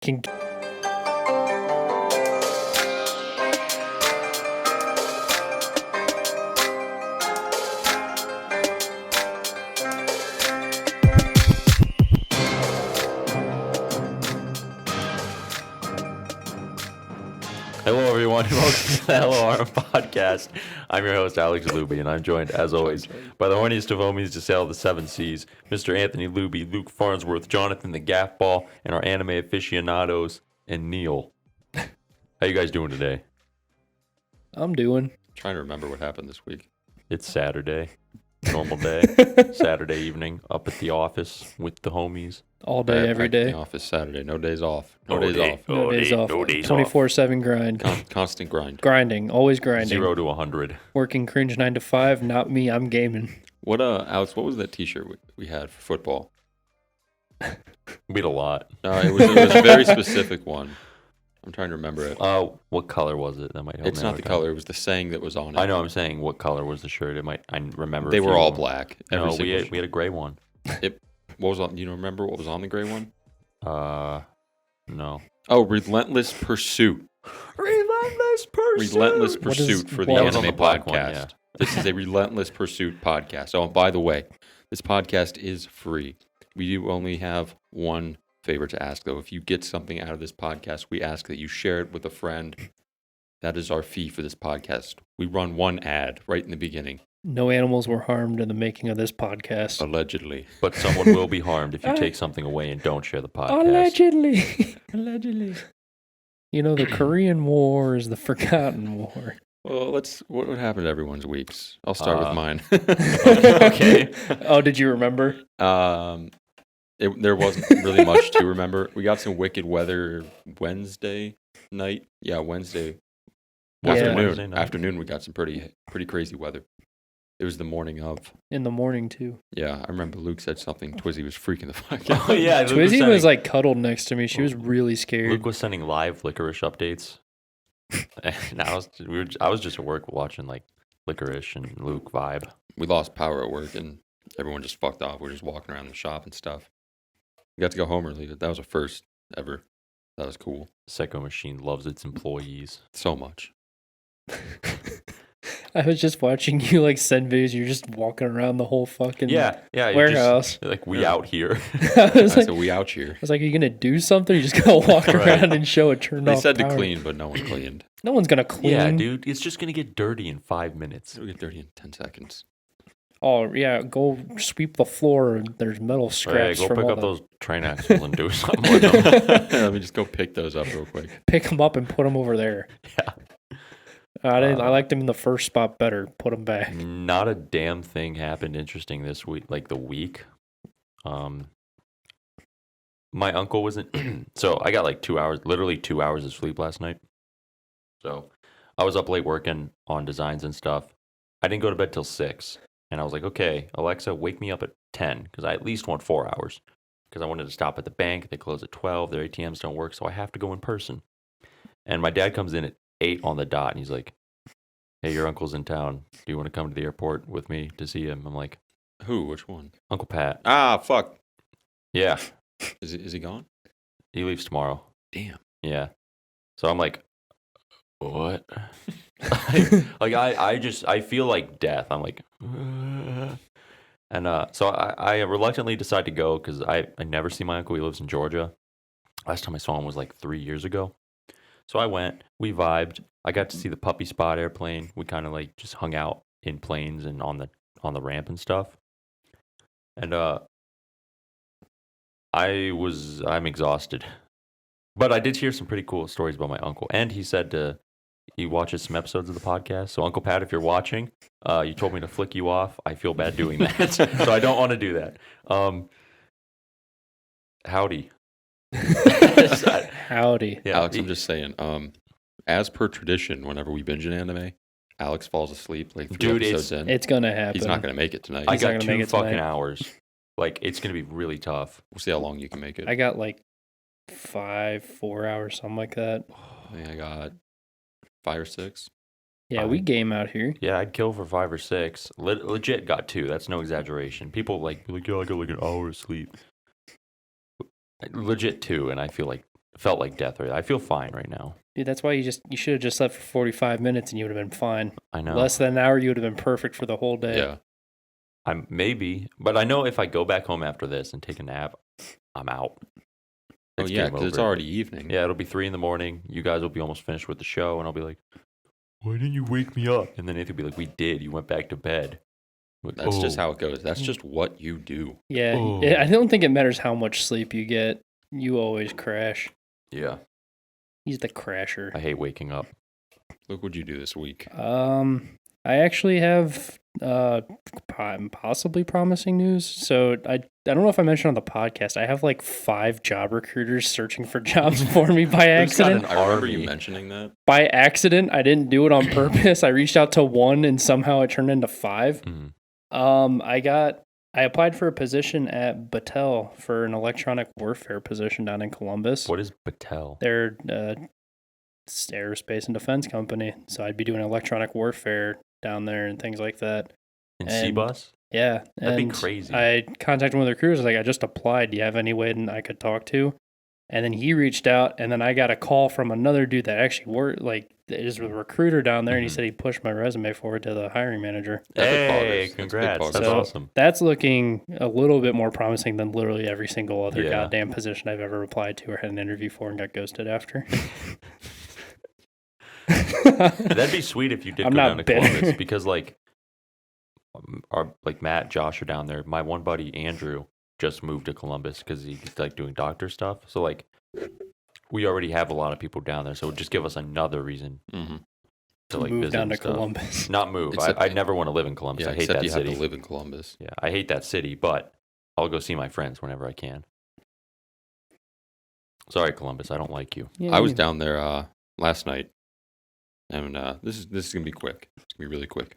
can. Hello, everyone, and welcome to the Hello Harem podcast. I'm your host, Alex Luby, and I'm joined, as always, by the horniest of homies to sail the seven seas, Mr. Anthony Luby, Luke Farnsworth, Jonathan the Gaff Ball, and our anime aficionados, and Neil. How you guys doing today? I'm doing. Trying to remember what happened this week. It's Saturday, normal day, Saturday evening, up at the office with the homies. All day, every Back in day. the office Saturday. No days off. No No days day. off. No days off. No days 24/7 grind. Constant grind. Grinding. Always grinding. 0 to 100. Working cringe 9 to 5. Not me. I'm gaming. What Alex? What was that T-shirt we had for football? We had a lot. It was a very specific one. I'm trying to remember it. What color was it? That might help. It's not the color. It was the saying that was on it. I know. I'm saying what color was the shirt. I remember. They a were few all of them. black. No, Every we single had a gray one. What was on? Do you remember what was on the gray one? No. Oh, Relentless Pursuit. Relentless Pursuit. Relentless Pursuit for the what was on anime the black podcast. one, yeah. This is a Relentless Pursuit podcast. Oh, and by the way, this podcast is free. We do only have one favor to ask, though. If you get something out of this podcast, we ask that you share it with a friend. That is our fee for this podcast. We run one ad right in the beginning, No animals were harmed in the making of this podcast. allegedly. But someone will be harmed if you take something away and don't share the podcast. Allegedly. Allegedly. You know, the Korean War is the forgotten war. Well, what would happen to everyone's weeks? I'll start with mine. Okay. Oh, did you remember? There wasn't really much to remember. We got some wicked weather Wednesday night. Yeah, Wednesday Yeah. afternoon. Wednesday night. Afternoon, we got some pretty crazy weather. It was the morning of. In the morning, too. Yeah, I remember Luke said something. Twizzy was freaking the fuck out. Oh yeah, Luke Twizzy was sending- like cuddled next to me. She was really scared. Luke was sending live licorice updates, and I was just at work watching like licorice and Luke vibe. We lost power at work, and everyone just fucked off. We were just walking around the shop and stuff. We got to go home early. That was a first ever. That was cool. Psycho Machine loves its employees. So much. I was just watching you like send videos. You're just walking around the whole fucking Yeah, you're warehouse. Just, like we out here. I was like, So we out here. are you gonna do something? You just gotta walk Right. around and show a turned They off said to power. clean, but no one cleaned. No one's gonna clean. Yeah, dude, it's just gonna get dirty in 5 minutes. It'll get dirty in 10 seconds. Oh yeah, go sweep the floor. And there's metal All right, scraps go from pick all up the, those train axles and do something with them. Let me just go pick those up real quick. Pick them up and put them over there. Yeah. I liked them in the first spot better. Put them back. Not a damn thing happened interesting this week, like the week. My uncle wasn't, so I got like 2 hours, literally 2 hours of sleep last night. So I was up late working on designs and stuff. I didn't go to bed till 6. And I was like, okay, Alexa, wake me up at 10 because I at least want 4 hours. Because I wanted to stop at the bank. They close at 12. Their ATMs don't work, so I have to go in person. And my dad comes in at 8 on the dot, and he's like, hey, your uncle's in town. Do you want to come to the airport with me to see him? I'm like, Who? Which one? Uncle Pat. Ah, fuck. Yeah, Is he gone? he leaves tomorrow. Damn. Yeah. So I'm like, what? Like I feel like death. I'm like, and so I reluctantly decide to go because I never see my uncle. He lives in Georgia. Last time I saw him was like 3 years ago. So I went, we vibed. I got to see the puppy spot airplane. We kind of like just hung out in planes and on the ramp and stuff. And I'm exhausted. But I did hear some pretty cool stories about my uncle. And he said he watches some episodes of the podcast. So Uncle Pat, if you're watching, you told me to flick you off. I feel bad doing that. So I don't want to do that. Howdy. Howdy. Yeah, Alex, I'm just saying, as per tradition, whenever we binge an anime, Alex falls asleep like 3 Dude, episodes in. It's gonna happen. He's not going to make it tonight. I He's not got gonna make 2 it tonight. fucking hours. Like, it's going to be really tough. We'll see how long you can make it. I got like 4 hours, something like that. I think I got 5 or 6. Yeah, we game out here. Yeah, I'd kill for 5 or 6. Legit got 2. That's no exaggeration. People be like, yo, I got like an hour of sleep. Legit 2, and I feel like felt like death. I feel fine right now. Dude, that's why you should have just slept for 45 minutes and you would have been fine. I know. Less than an hour, you would have been perfect for the whole day. Yeah. But I know if I go back home after this and take a nap, I'm out. Oh, yeah, because it's already evening. Yeah, it'll be 3 a.m. You guys will be almost finished with the show, and I'll be like, why didn't you wake me up? And then Nathan will be like, we did. You went back to bed. Like, That's just how it goes. That's just what you do. Yeah, Oh. I don't think it matters how much sleep you get. You always crash. Yeah, He's the crasher. I hate waking up. Look what you do this week. I actually have possibly promising news. So I don't know if I mentioned on the podcast, I have like 5 job recruiters searching for jobs for me by accident. I remember you mentioning that. By accident, I didn't do it on purpose. I reached out to 1 and somehow it turned into 5. Mhm. I applied for a position at Battelle for an electronic warfare position down in Columbus. What is Battelle? They're aerospace and defense company, so I'd be doing electronic warfare down there and things like that. In and- C-Bus? Yeah, That'd be and crazy. I contacted one of the recruiters. I was like, I just applied. Do you have any way that I could talk to? And then he reached out, and then I got a call from another dude that actually worked, like, is a recruiter down there, and he Mhm. said he pushed my resume forward to the hiring manager. That's big Hey, progress. That's big congrats. progress. That's So- awesome. That's looking a little bit more promising than literally every single other Yeah. goddamn position I've ever applied to or had an interview for and got ghosted after. That'd be sweet if you did I'm go not down to bitter. Columbus because Matt, Josh are down there. My one buddy Andrew just moved to Columbus because he's like doing doctor stuff. So like we already have a lot of people down there, so it would just give us another reason Mm-hmm. to like move visit down and to stuff. Columbus. Not move. Except- I never want to live in Columbus. Yeah, I hate except that you city. have to live in Columbus. Yeah, I hate that city, but I'll go see my friends whenever I can. Sorry, Columbus, I don't like you. Yeah, I was down there last night, and this is gonna be quick. It's gonna be really quick.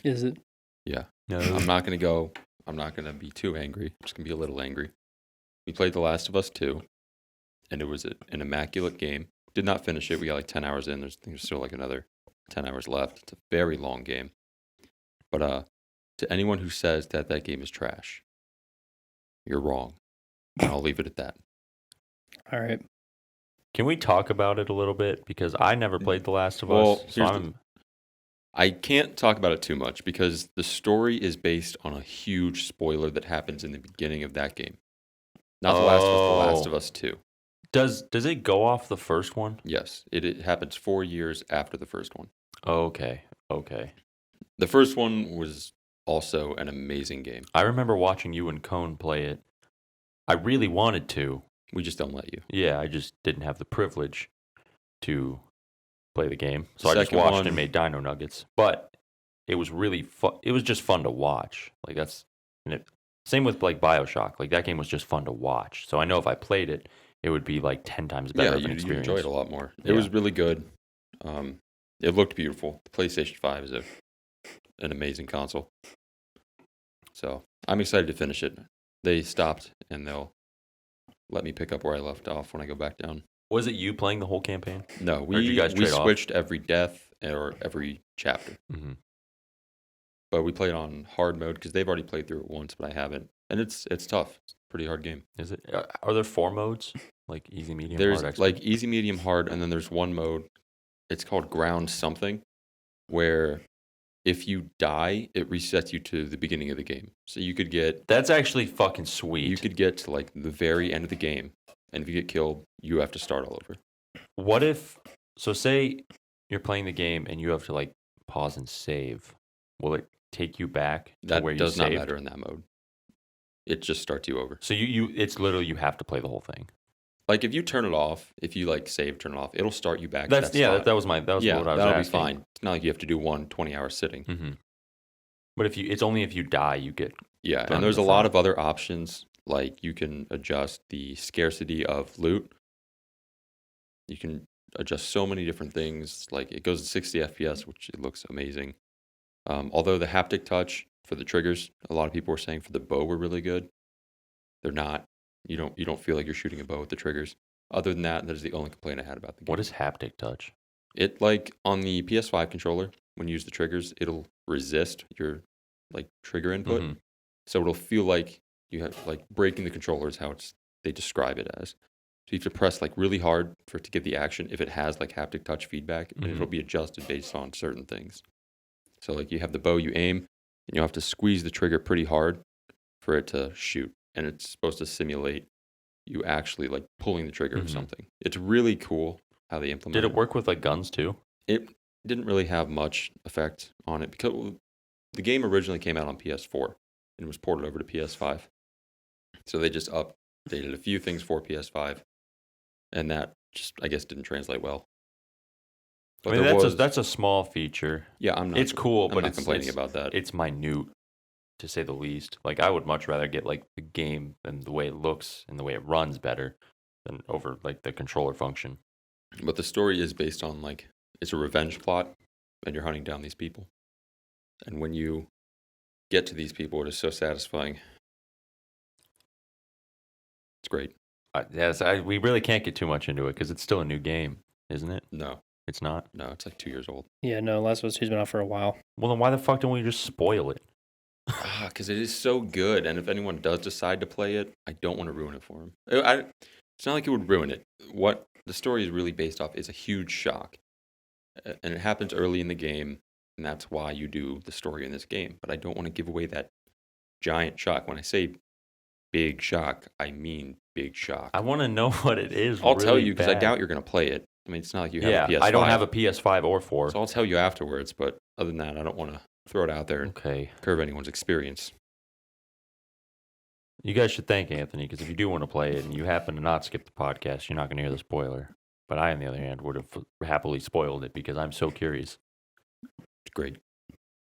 Is it? Yeah, No. I'm not gonna be too angry. I'm just gonna be a little angry. We played The Last of Us 2, and it was an immaculate game. Did not finish it. We got like 10 hours in. There's still like another 10 hours left. It's a very long game. But to anyone who says that game is trash, you're wrong. And I'll leave it at that. All right. Can we talk about it a little bit? Because I never played The Last of Well, Us. So here's I can't talk about it too much because the story is based on a huge spoiler that happens in the beginning of that game. Not The Last of Us, The Last of Us 2. Does it go off the first one? Yes, it happens 4 years after the first one. Okay. The first one was also an amazing game. I remember watching you and Cone play it. I really wanted to. We just don't let you. Yeah, I just didn't have the privilege to play the game. So I just Second watched one- and made Dino Nuggets. But it was really fun. It was just fun to watch. Like same with like BioShock. Like that game was just fun to watch. So I know if I played it, it would be like 10 times better Yeah, of an you experience. enjoy it a lot more. It Yeah. was really good. It looked beautiful. The PlayStation 5 is an amazing console. So I'm excited to finish it. They stopped, and they'll let me pick up where I left off when I go back down. Was it you playing the whole campaign? No, did we you guys trade off? switched every death or every chapter. Mm-hmm. But we played on hard mode because they've already played through it once, but I haven't. And it's tough. It's a pretty hard game. Is it? Are there 4 modes? Like easy, medium, There's hard, like expert? easy, medium, hard, and then there's one mode. It's called ground something, where if you die, it resets you to the beginning of the game. So you could get That's actually fucking sweet. you could get to like the very end of the game, and if you get killed, you have to start all over. What if? So say you're playing the game and you have to like pause and save. Will it take you back to That where you does not saved? matter in that mode. It just starts you over. So you it's literally you have to play the whole thing. Like if you turn it off, if you like save, turn it off, it'll start you back. That's to that spot. that was what I was that'll asking. be fine. It's not like you have to do 20-hour sitting. Mm-hmm. But it's only if you die you get. Yeah, Done and there's the a lot front. of other options. Like you can adjust the scarcity of loot. You can adjust so many different things. Like it goes to 60 FPS, which it looks amazing. Although the haptic touch for the triggers, a lot of people were saying for the bow were really good. They're not. You don't feel like you're shooting a bow with the triggers. Other than that, that's the only complaint I had about the game. What is haptic touch? It like on the PS5 controller, when you use the triggers, it'll resist your like trigger input. Mhm. So it'll feel like you have like breaking the controller is how they describe it as. So you have to press like really hard for it to get the action if it has like haptic touch feedback, and it'll be adjusted based on certain things. So like you have the bow, you aim, and you'll have to squeeze the trigger pretty hard for it to shoot. And it's supposed to simulate you actually like pulling the trigger of something. It's really cool how they implement Did it work with like guns too? It didn't really have much effect on it because the game originally came out on PS4 and was ported over to PS5. So they just updated a few things for PS5, and that just, I guess, didn't translate well. But I mean, that's a small feature. Yeah, I'm not. It's cool, I'm but not it's complaining about that. It's minute, to say the least. Like, I would much rather get like the game and the way it looks and the way it runs better than over like the controller function. But the story is based on like it's a revenge plot, and you're hunting down these people. And when you get to these people, it is so satisfying. It's great. We really can't get too much into it because it's still a new game, isn't it? No, It's not. no, it's like 2 years old. Yeah, no, Last of Us 2's been out for a while. Well, then why the fuck don't we just spoil it? Because it is so good, and if anyone does decide to play it, I don't want to ruin it for them. It's not like it would ruin it. What the story is really based off is a huge shock, and it happens early in the game, and that's why you do the story in this game. But I don't want to give away that giant shock. When I say big shock, I mean big shock. I want to know what it is. I'll tell really you because I bad. doubt you're going to play it. I mean, it's not like you have a PS5. I don't have a PS5 or 4. So I'll tell you afterwards, but other than that, I don't want to throw it out there and Okay. curve anyone's experience. You guys should thank Anthony, because if you do want to play it and you happen to not skip the podcast, you're not going to hear the spoiler. But I, on the other hand, would have happily spoiled it because I'm so curious. It's great.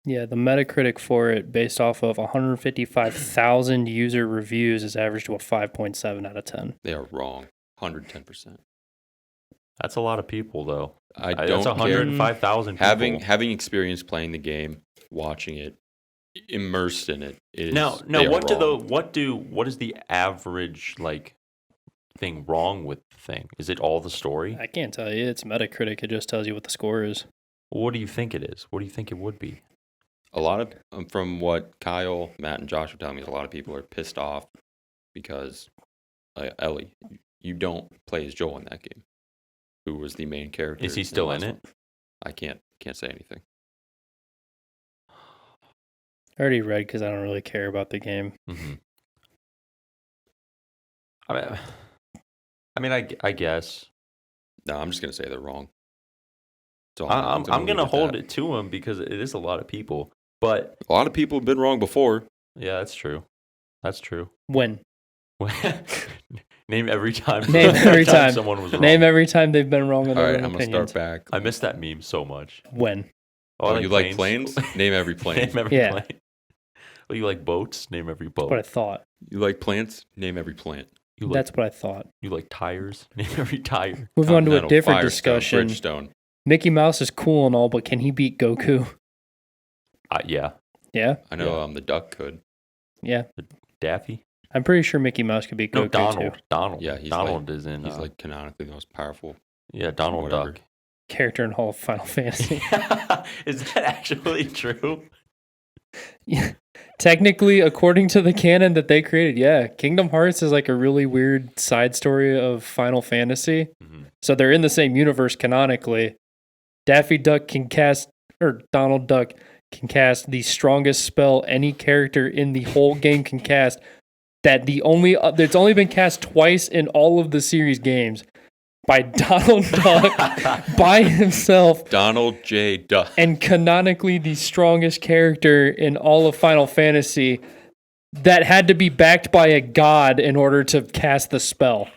Yeah, the Metacritic for it, based off of 155,000 user reviews, is averaged to a 5.7 out of 10. They are wrong. 110%. That's a lot of people, though. I That's don't care. 105,000 people. Having experience playing the game, watching it, immersed in it is Now, they are wrong. what is the average like thing wrong with the thing? Is it all the story? I can't tell you. It's Metacritic. It just tells you what the score is. What do you think it is? What do you think it would be? A lot of from what Kyle, Matt, and Josh were telling me, a lot of people are pissed off because Ellie, you don't play as Joel in that game, who was the main character. Is he still the in last it? one. I can't say anything. I already read because I don't really care about the game. Mm-hmm. I guess. No, I'm just gonna say they're wrong. So I'm leave gonna at hold that. it to him because it is a lot of people. But A lot of people have been wrong before. yeah, that's true. That's true. When? Name every time. Name every time. someone was wrong. Name every time they've been wrong in All their right, own I'm gonna opinions. start back. I miss that meme so much. When? Oh, you like planes? Name every plane. Name every Yeah. plane. Oh, you like boats? Name every boat. What I thought. You like plants? Name every plant. You like, That's what I thought. you like tires? Name every tire. Moving on to a Continental, different Firestone, discussion. Bridgestone. Mickey Mouse is cool and all, but can he beat Goku? Yeah. Yeah? I know the duck could. Yeah. Daffy? I'm pretty sure Mickey Mouse could beat No, Goku Donald. too. Donald. Yeah, he's Donald is in. He's like canonically the most powerful. yeah, Donald whatever. Duck. Character in Hall of Final Fantasy. Is that actually true? Yeah. Technically, according to the canon that they created, yeah, Kingdom Hearts is like a really weird side story of Final Fantasy. Mhm. So they're in the same universe canonically. Daffy Duck can cast, or Donald Duck can cast the strongest spell any character in the whole game can cast. It's only been cast twice in all of the series games by Donald Duck by himself. Donald J. Duck. And canonically the strongest character in all of Final Fantasy that had to be backed by a god in order to cast the spell.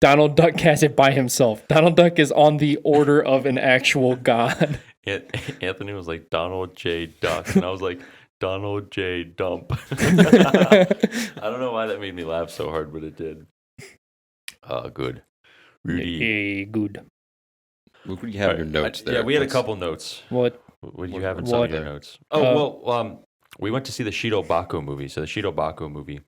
Donald Duck casts it by himself. Donald Duck is on the order of an actual god. Anthony was like Donald J. Duck, and I was like Donald J. Dump. I don't know why that made me laugh so hard, but it did. Good. Rudy. Hey, good. What do you have in your notes there? Yeah, we had a Let's- couple notes. What? What do you have in some of your notes? We went to see the Shirobako movie. So the Shirobako movie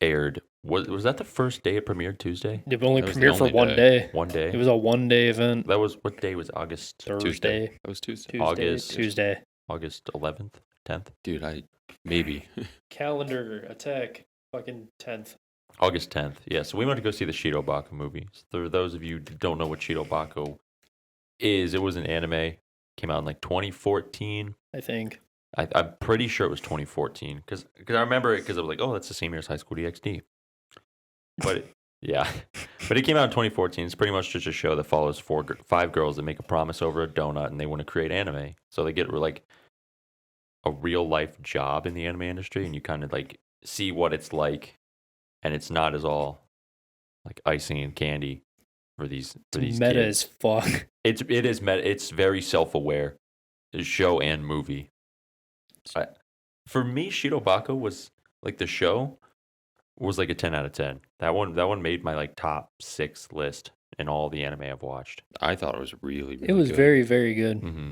aired. Was that the first day it premiered? Tuesday? It only That was the premiered for only one day. day. One day. It was a one-day event. That was what day was August? Thursday. That was Tuesday. Tuesday. August 11th, 10th. Dude, maybe. Calendar attack. Fucking 10th. August 10th. Yeah, so we went to go see the Shirobako movie. So for those of you who don't know what Shirobako is, it was an anime. Came out in like 2014. I think. I'm pretty sure it was 2014 because I remember it because I was like, oh, that's the same year as High School DxD. But yeah, but it came out in 2014. It's pretty much just a show that follows 5 girls that make a promise over a donut and they want to create anime. So they get like a real life job in the anime industry, and you kind of like see what it's like, and it's not as all like icing and candy for these Meta kids. as fuck. It is meta. It's very self-aware, show and movie. For me, Shirobako was like the show was like a 10 out of 10. That one made my like top 6 list in all the anime I've watched. I thought it was really It was good. very, very good. Mm-hmm.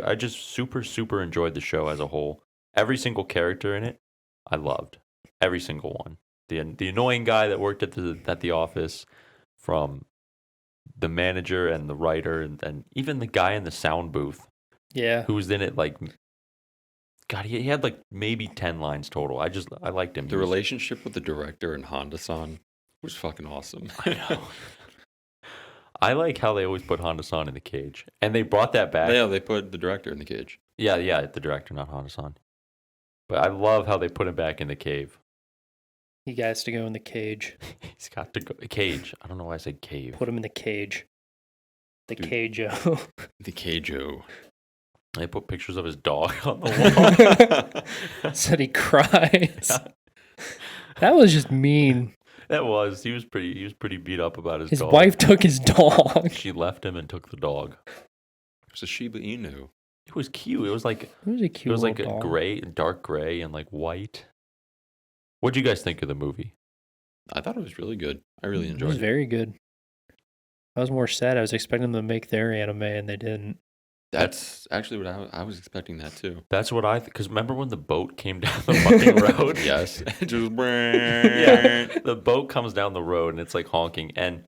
I just super enjoyed the show as a whole. Every single character in it, I loved. Every single one. The annoying guy that worked at the office, from the manager and the writer, and even the guy in the sound booth. Yeah. Who was in it like. God, he had like maybe 10 lines total. I liked him. The relationship with the director and Honda-san was fucking awesome. I know. I like how they always put Honda-san in the cage. And they brought that back. Yeah, they put the director in the cage. Yeah, the director, not Honda-san. But I love how they put him back in the cave. He has to go in the cage. He's got to go. Cage. I don't know why I said cave. Put him in the cage. The Dude. Keijo. The Keijo. They put pictures of his dog on the wall. Said he cries. That was just mean. That was. He was pretty beat up about his His dog. wife took his dog. She left him and took the dog. It was a Shiba Inu. It was cute. It was like It was a cute it was like a little dog. gray, dark gray, and like white. What'd you guys think of the movie? I thought it was really good. I really It enjoyed was it. very good. I was more sad. I was expecting them to make their anime, and they didn't. That's actually what I was expecting that too. That's what because remember when the boat came down the fucking road? Yes. Just Yeah, the boat comes down the road and it's like honking, and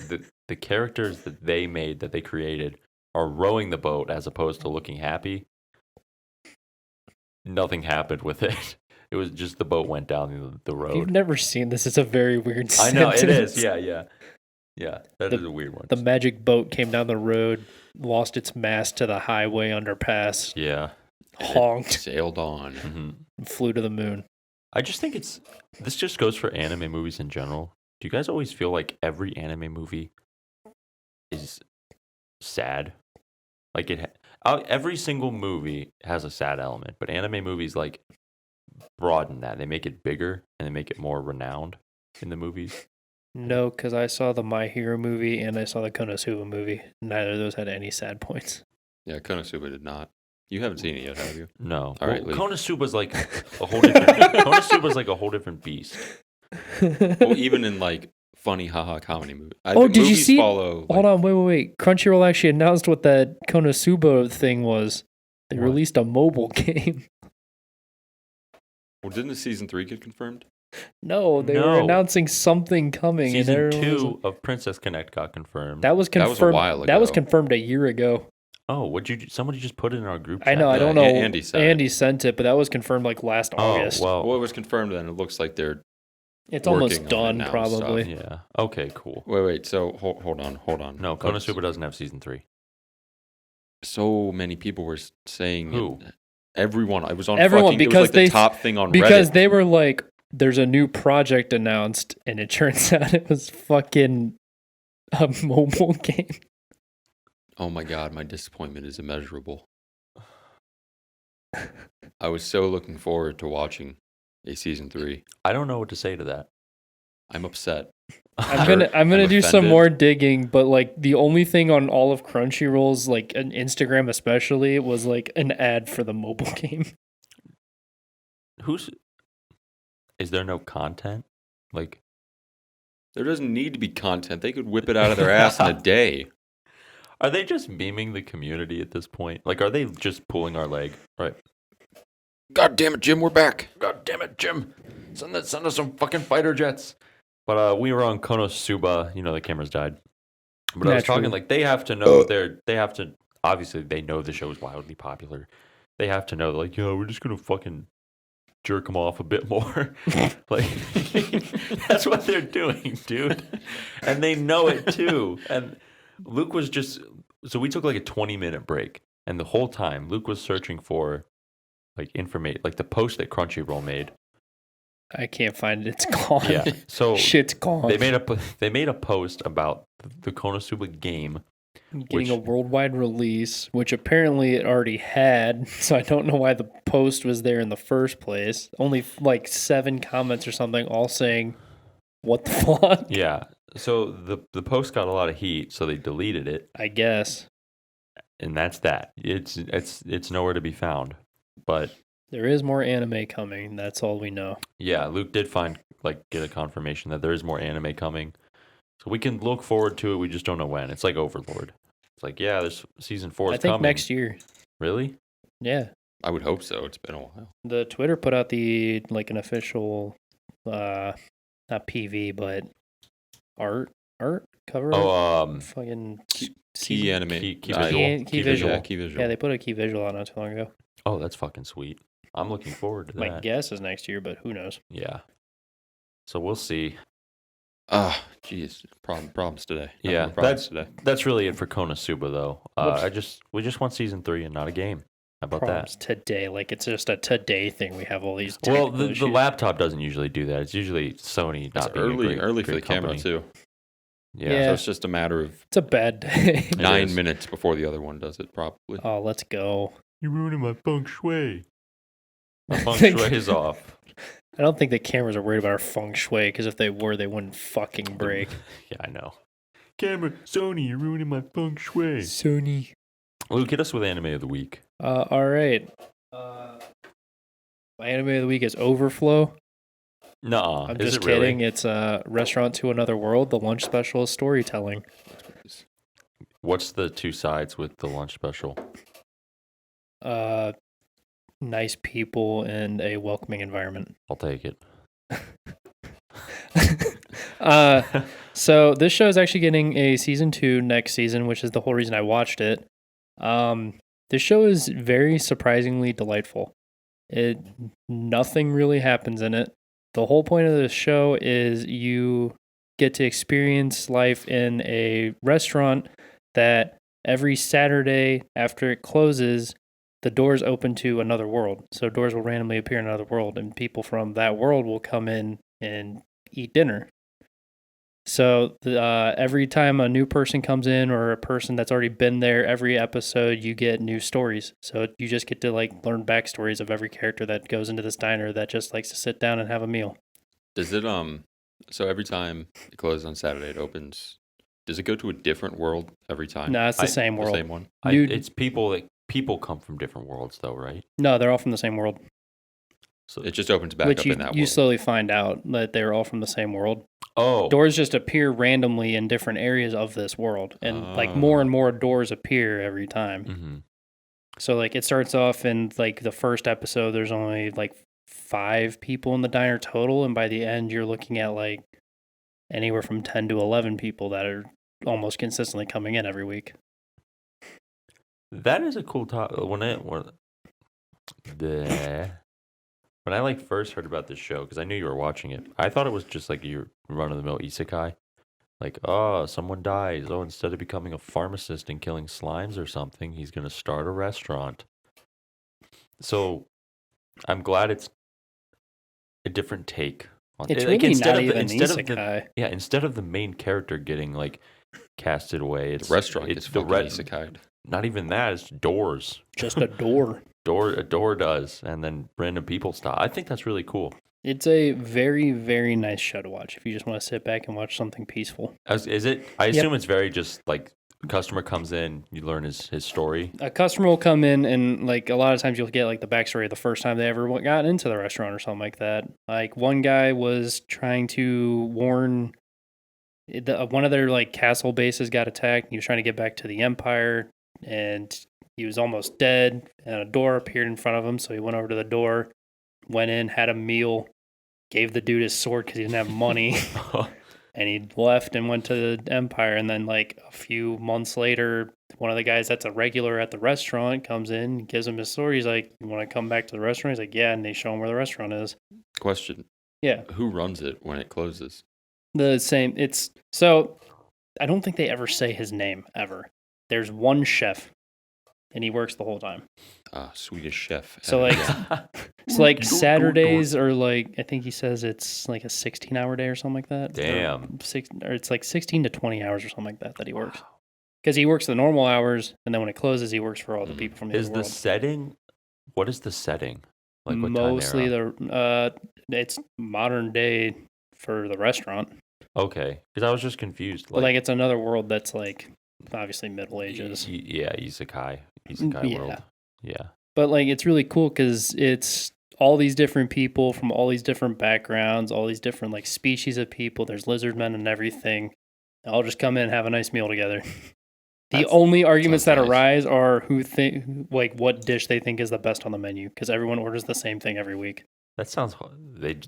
the characters that they made, that they created, are rowing the boat as opposed to looking happy. Nothing happened with it. It was just the boat went down the If road. you've never seen this, it's a very weird I know it sentence. is. Yeah. That is a weird one. The magic boat came down the road, lost its mast to the highway underpass, Yeah. honked, sailed on. Hmm. and flew to the moon. I just think this just goes for anime movies in general. Do you guys always feel like every anime movie is sad? Like every single movie has a sad element, but anime movies like broaden that. They make it bigger and they make it more renowned in the movies. No, because I saw the My Hero movie and I saw the Konosuba movie. Neither of those had any sad points. Yeah, Konosuba did not. You haven't seen it yet, have you? No. All right, leave. Konosuba's like a whole different Konosuba's like a whole different beast. Well, even in like funny haha comedy movies. Oh, did you see? Follow, Hold on, wait. Crunchyroll actually announced what that Konosuba thing was. They What? released a mobile game. Well, didn't the season 3 get confirmed? No, they were No. announcing something coming. Season and everyone was 2 of Princess Connect got confirmed. that was That confirmed. was a while That was ago. confirmed a year ago. Oh, somebody just put it in our group chat. I know. I Yeah, don't know. Andy sent it. Andy sent it, but that was confirmed like last August. Oh, Well, it was confirmed, and it looks like they're It's almost working on done, it now, probably. yeah. Okay, cool. Wait. So hold on. No, Konosuba doesn't have season 3. So many people were saying Who? it. Everyone. It was on Everyone, fucking, it was because like the they- top thing on Because Reddit. they were like, "There's a new project announced," and it turns out it was fucking a mobile game. Oh my god, my disappointment is immeasurable. I was so looking forward to watching a season 3. I don't know what to say to that. I'm upset. I'm gonna I'm do some offended. more digging, but like the only thing on all of Crunchyroll's, like an Instagram especially, was like an ad for the mobile game. Is there no content? Like, There doesn't need to be content. They could whip it out of their ass in a day. are they just memeing the community at this point? Like, are they just pulling our leg? Right. God damn it, Jim, we're back. God damn it, Jim. Send us some fucking fighter jets. But we were on Konosuba. You know, the cameras died. But I was Naturally. talking like they have to know obviously they know the show is wildly popular. They have to know like, we're just gonna fucking jerk him off a bit more. Like, that's what they're doing, dude. And they know it too. And Luke was just, so we took like a 20-minute break. And the whole time, Luke was searching for like information, like the post that Crunchyroll made. I can't find it. It's gone. Yeah. So shit's gone. they made a post about the Konosuba game. Getting a worldwide release, which apparently it already had. So I don't know why the post was there in the first place. Only like 7 comments or something, all saying, "What the fuck?" Yeah. So the post got a lot of heat, so they deleted it, I guess and that's that. It's nowhere to be found. But there is more anime coming. That's all we know. yeah, Luke did get a confirmation that there is more anime coming. So we can look forward to it. We just don't know when. It's like Overlord. It's like, yeah, there's season 4 is I think coming. next year. Really? Yeah. I would hope so. It's been a while. The Twitter put out an official, not PV, but art cover. Oh, fucking Key anime. Key visual. Key visual. Yeah, key visual. Yeah, they put a key visual out not too long ago. oh, that's fucking sweet. I'm looking forward to that. My guess is next year, but who knows? Yeah. So we'll see. Ah, jeez. Problems today. Nothing Yeah, but problems today. That's really it for Konosuba, though. We just want season 3 and not a game. How about Problems that? today, like it's just a today thing. We have all these. Well, technical the issues. laptop doesn't usually do that. It's usually Sony It's not being a great, early for the great camera company. too. Yeah. So it's just a matter of It's a bad day. 9 is. minutes before the other one does it, probably. Oh, let's go. You're ruining my feng shui. My feng Think- shui is off. I don't think the cameras are worried about our feng shui because if they were, they wouldn't fucking break. Yeah, I know. Camera, Sony, you're ruining my feng shui. Sony. Luke, hit us with anime of the week. All right. My anime of the week is Overflow. Nuh-uh. I'm Is just it really? kidding. It's a Restaurant to Another World. The lunch special is storytelling. What's the 2 sides with the lunch special? Nice people and a welcoming environment. I'll take it. So this show is actually getting a season 2 next season, which is the whole reason I watched it. This show is very surprisingly delightful. Nothing really happens in it. The whole point of the show is you get to experience life in a restaurant that every Saturday after it closes, the doors open to another world. So doors will randomly appear in another world, and people from that world will come in and eat dinner. So every time a new person comes in or a person that's already been there, every episode you get new stories. So you just get to learn backstories of every character that goes into this diner that just likes to sit down and have a meal. Does it so every time it closes on Saturday it opens, does it go to a different world every time? No, it's the same The world. same one? It's people come from different worlds, though, right? No, they're all from the same world. So It just opens back Which up you in that you world. slowly find out that they're all from the same world. oh, Doors just appear randomly in different areas of this world, and Oh. more and more doors appear every time. hmm So it starts off in the first episode. There's only 5 people in the diner total, and by the end you're looking at anywhere from 10 to 11 people that are almost consistently coming in every week. That is a cool topic. When I first heard about this show, because I knew you were watching it, I thought it was just like your run-of-the-mill isekai. Like, oh, someone dies. Oh, instead of becoming a pharmacist and killing slimes or something, he's going to start a restaurant. So I'm glad it's a different take on It's it. really not even instead of isekai. instead of the main character getting casted away, it's The restaurant it's gets the fucking isekai'd. Not even that. It's doors. Just a door. A door does, and then random people stop. I think that's really cool. It's a very, very nice show to watch if you just want to sit back and watch something peaceful. Is it? I assume it's very just customer comes in, you learn his story. A customer will come in and a lot of times you'll get the backstory of the first time they ever got into the restaurant or something like that. One guy was trying to warn one of their castle bases got attacked. He was trying to get back to the Empire and he was almost dead and a door appeared in front of him. So he went over to the door, went in, had a meal, gave the dude his sword because he didn't have money. And he left and went to the Empire. And then, like, a few months later, one of the guys that's a regular at the restaurant comes in, gives him his story. He's like, you want to come back to the restaurant? He's like, yeah. And they show him where the restaurant is. Question. Yeah. Who runs it when it closes? The same. It's so I don't think they ever say his name ever. There's one chef, and he works the whole time. Swedish chef. So like, it's like Saturdays or like I think he says it's like a 16-hour day or something like that. Damn. Or it's like 16 to 20 hours or something like that he works. Because he works the normal hours, and then when it closes, he works for all the people from the Is other the world. setting? What is the setting? Like what Mostly time era? it's modern day for the restaurant. Okay, because I was just confused. But like it's another world that's like obviously Middle Ages. Yeah, Isekai Yeah. world. Yeah. But like it's really cool because it's all these different people from all these different backgrounds, all these different like species of people. There's lizard men and everything. They all just come in and have a nice meal together. The only arguments that nice. arise are who think like what dish they think is the best on the menu because everyone orders the same thing every week. That sounds.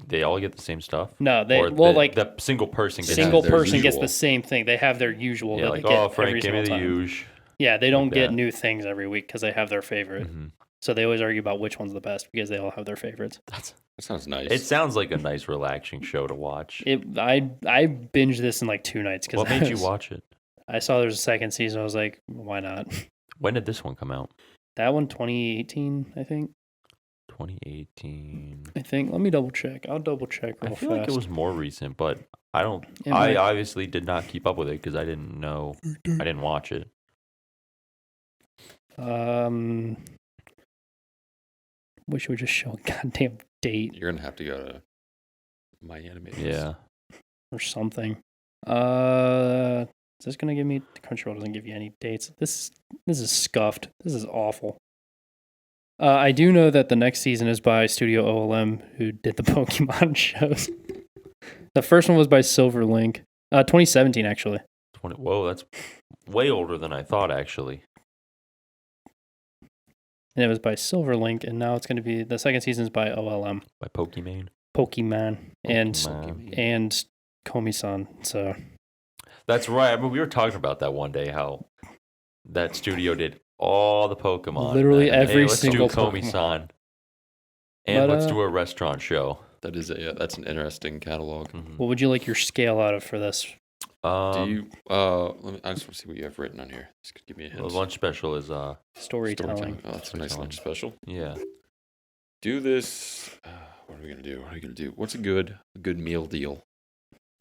They all get the same stuff. No, they Or like the single person. Gets single their person gets usual. the same thing. They have their usual. Yeah, that like they get oh Frank, every give me the single time. usual. Yeah, they don't like get that. new things every week because they have their favorite. Mm-hmm. So they always argue about which one's the best because they all have their favorites. That sounds nice. It sounds like a nice, relaxing show to watch. I binged this in like 2 nights because What made you watch it? I saw there's a second season. I was like, why not? When did this one come out? That one 2018, I think. 2018. I think. Let me double check. I'll double check real I feel fast. like it was more recent, but I don't. It I might- obviously did not keep up with it because I didn't know. I didn't watch it. Wish it would just show a goddamn date You're gonna have to go to My Animated. Yeah. or something. Is this gonna give me? Crunchyroll doesn't give you any dates. This is scuffed. This is awful. I do know that the next season is by Studio OLM, who did the Pokemon shows. The first one was by Silver Link, 2017 actually. Whoa, that's way older than I thought. Actually, And it was by Silver Link, and now it's going to be the second season is by OLM, by Pokemon. Pokemon, Pokemon. and Komi-san. So That's right. I mean, we were talking about that one day. How that studio did all the Pokemon. Literally and, every hey, let's single do Komi-san, and But, let's do a restaurant show. That's an interesting catalog. Mhm. what would you like your scale out of for this? Do you? Let me. I just want to see what you have written on here. This could give me a The hint. lunch special is Storytelling. Oh, that's a nice lunch special. yeah. Do this. What are we gonna do? What are we gonna do? What's a good meal deal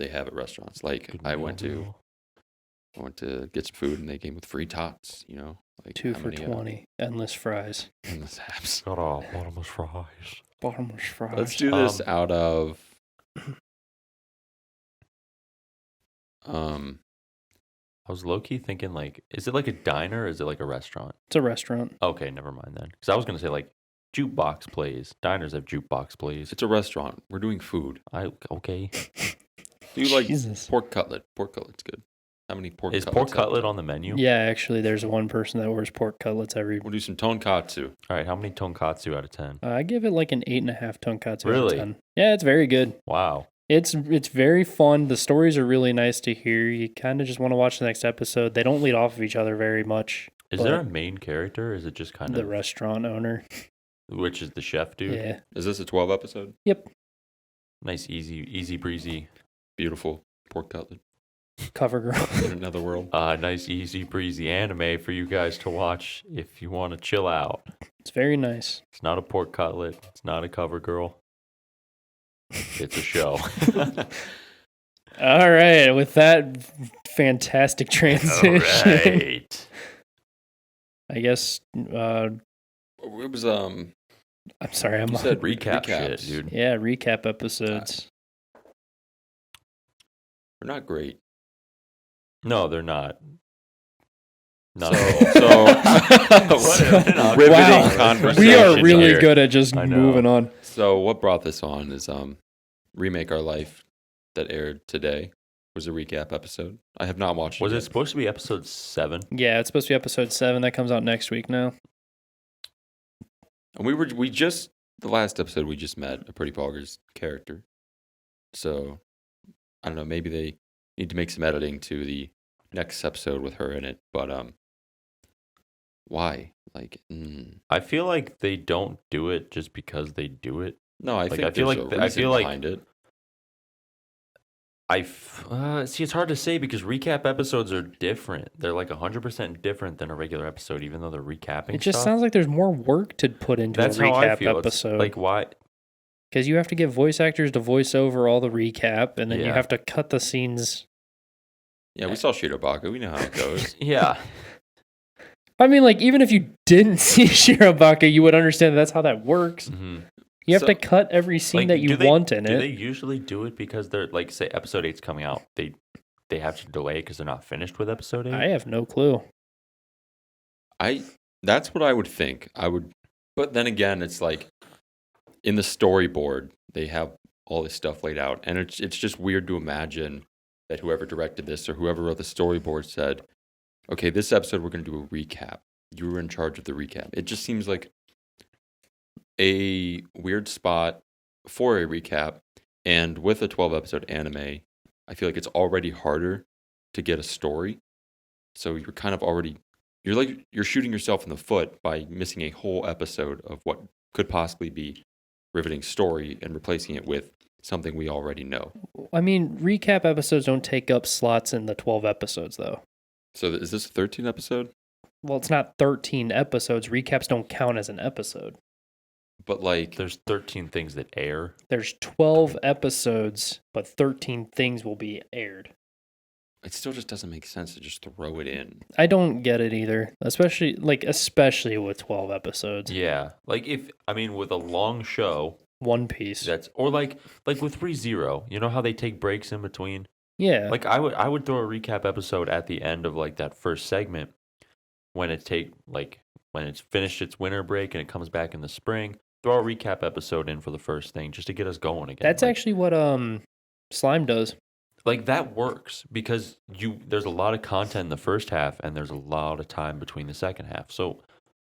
they have at restaurants? Like Good I meal went deal. to get some food and they came with free tots. You know, like 2 how for many, $20, endless fries, endless apps. Got a bottomless fries. bottomless fries. Let's do this out of. I was low key thinking like, is it like a diner or is it like a restaurant? It's a restaurant. Okay, never mind then. Because I was gonna say like jukebox plays. Diners have jukebox plays. It's a restaurant. We're doing food. Okay. Do you like Jesus. pork cutlet? Pork cutlet's good. How many pork? Is cutlets pork out cutlet there? on the menu? Yeah, actually, there's one person that orders pork cutlets every. We'll do some tonkatsu. All right. How many tonkatsu out of 10? I give it like an 8.5 tonkatsu. out of Really? 10. Yeah, it's very good. Wow. It's very fun. The stories are really nice to hear. You kind of just want to watch the next episode. They don't lead off of each other very much. Is there a main character? Or is it just kind The of restaurant owner? which is the chef dude? Yeah. Is this a 12 episode? Nice, easy breezy. Beautiful pork cutlet Cover girl. in another world. Nice, easy breezy anime for you guys to watch if you want to chill out. It's very nice. It's not a pork cutlet. It's not a cover girl. It's a show. All right. With that fantastic transition, Right. I guess. It was I'm sorry. I'm you said Recap shit, recaps. dude. yeah. Recap episodes. They're not great. No, they're not. No. So- Riveting Wow. conversation We are really here. good at just I know. moving on. So what brought this on is Remake Our Life that aired today was a recap episode. I have not watched Was it it yet. supposed to be episode 7? Yeah, it's supposed to be episode 7 that comes out next week now. And the last episode we just met a Pretty Poggers character. So I don't know, maybe they Need to make some editing to the next episode with her in it. But why? Like, I feel like they don't do it just because they do it. no, I Like, think I feel there's like a I reason feel like behind it. See, it's hard to say because recap episodes are different. They're like 100% different than a regular episode, even though they're recapping. It just stuff. sounds like there's more work to put into That's a how I recap feel. It's episode. like why? Because you have to get voice actors to voice over all the recap, and then you Yeah. have to cut the scenes. Yeah, we saw Shirobako. We know how it goes. Yeah, I mean, like, even if you didn't see Shirobako, you would understand that's how that works. mm-hmm. You have So- to cut every scene that you want in do it. they usually do it because they're like, say, episode 8's coming out? They have to delay because they're not finished with episode 8. I have no clue. That's what I would think. But then again, it's like in the storyboard they have all this stuff laid out, and it's just weird to imagine that whoever directed this or whoever wrote the storyboard said, "Okay, this episode we're going to do a recap. You were in charge of the recap." It just seems like a weird spot for a recap, and with a 12-episode anime, I feel like it's already harder to get a story. So you're kind of already you're shooting yourself in the foot by missing a whole episode of what could possibly be riveting story and replacing it with something we already know. I mean, recap episodes don't take up slots in the 12 episodes, though. So is this a 13 episode? Well, it's not 13 episodes. Recaps don't count as an episode. But like, There's 13 things that air. There's 12 episodes, but 13 things will be aired. it still just doesn't make sense to just throw it in. I don't get it either, especially with 12 episodes. Yeah, like with a long show, One Piece. that's or like with ReZero, you know how they take breaks in between. Yeah. Like I would throw a recap episode at the end of like that first segment when it's finished its winter break and it comes back in the spring. Throw a recap episode in for the first thing just to get us going again. That's actually what Slime does. Like that works because there's a lot of content in the first half and there's a lot of time between the second half. So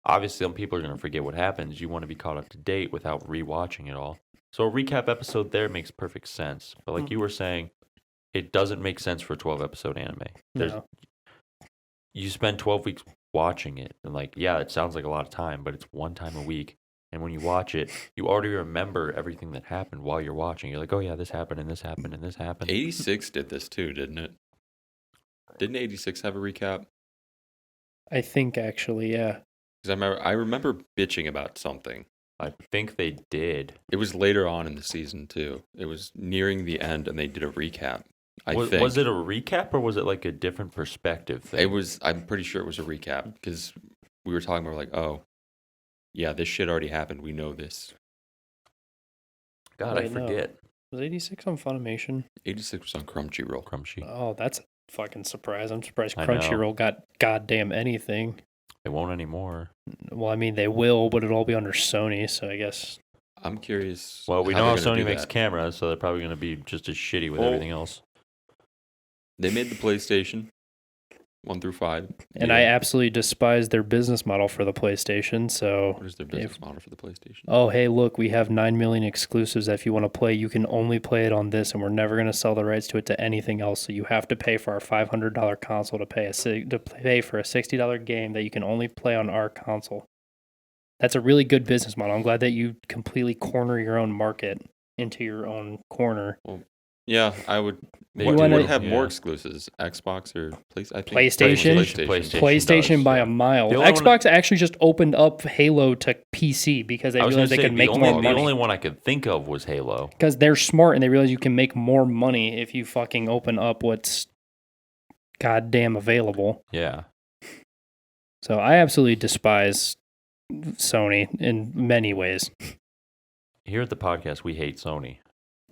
obviously some people are going to forget what happens. You want to be caught up to date without rewatching it all. So a recap episode there makes perfect sense. But like you were saying, it doesn't make sense for a 12-episode anime. No. You spend 12 weeks watching it and it sounds like a lot of time, but it's one time a week. And when you watch it, you already remember everything that happened while you're watching. You're like, oh yeah, this happened and this happened and this happened. 86 did this too, didn't it? Didn't 86 have a recap? I think actually, yeah. Because I remember bitching about something. I think they did. It was later on in the season too. It was nearing the end, and they did a recap. I think. Was it a recap or was it like a different perspective thing? It was. I'm pretty sure it was a recap because we were talking about oh, yeah, this shit already happened. We know this. God, I forget. Was 86 on Funimation? 86 was on Crunchyroll. Crunchy. Oh, that's a fucking surprise. I'm surprised I know. Crunchyroll got goddamn anything. They won't anymore. Well, I mean, they will, but it'll all be under Sony, so I guess. I'm curious. Well, we know how they're gonna Sony do makes that. cameras, so they're probably going to be just as shitty with Well, everything else. They made the PlayStation 1 through 5. And I absolutely despise their business model for the PlayStation, so... What is their business model for the PlayStation? Oh, hey, look, we have 9 million exclusives that if you want to play, you can only play it on this, and we're never going to sell the rights to it to anything else, so you have to pay for our $500 console to pay for a $60 game that you can only play on our console. That's a really good business model. I'm glad that you completely corner your own market into your own corner. Yeah, I would. They What- would wanna- have more yeah. exclusives. Xbox or I think PlayStation? PlayStation does, by yeah. a mile. The only Xbox actually just opened up Halo to PC because they I was going realized to they say, could the make more only money. one I could think of was Halo. Because they're smart and they realize you can make more money if you fucking open up what's goddamn available. Yeah. So I absolutely despise Sony in many ways. Here at the podcast, we hate Sony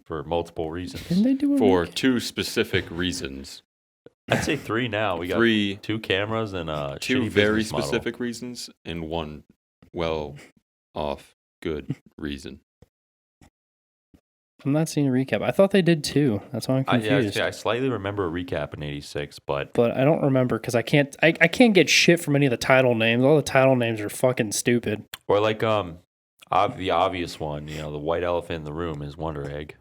for multiple reasons. Didn't they do a For remake? 2 specific reasons. I'd say 3 now. We got 3, 2 cameras and a 2 shitty very business model. specific reasons, and 1 well-off good reason. I'm not seeing a recap. I thought they did too. That's why I'm confused. I slightly remember a recap in '86, but But I don't remember because I can't get shit from any of the title names. All the title names are fucking stupid. or like the obvious one, the white elephant in the room is Wonder Egg.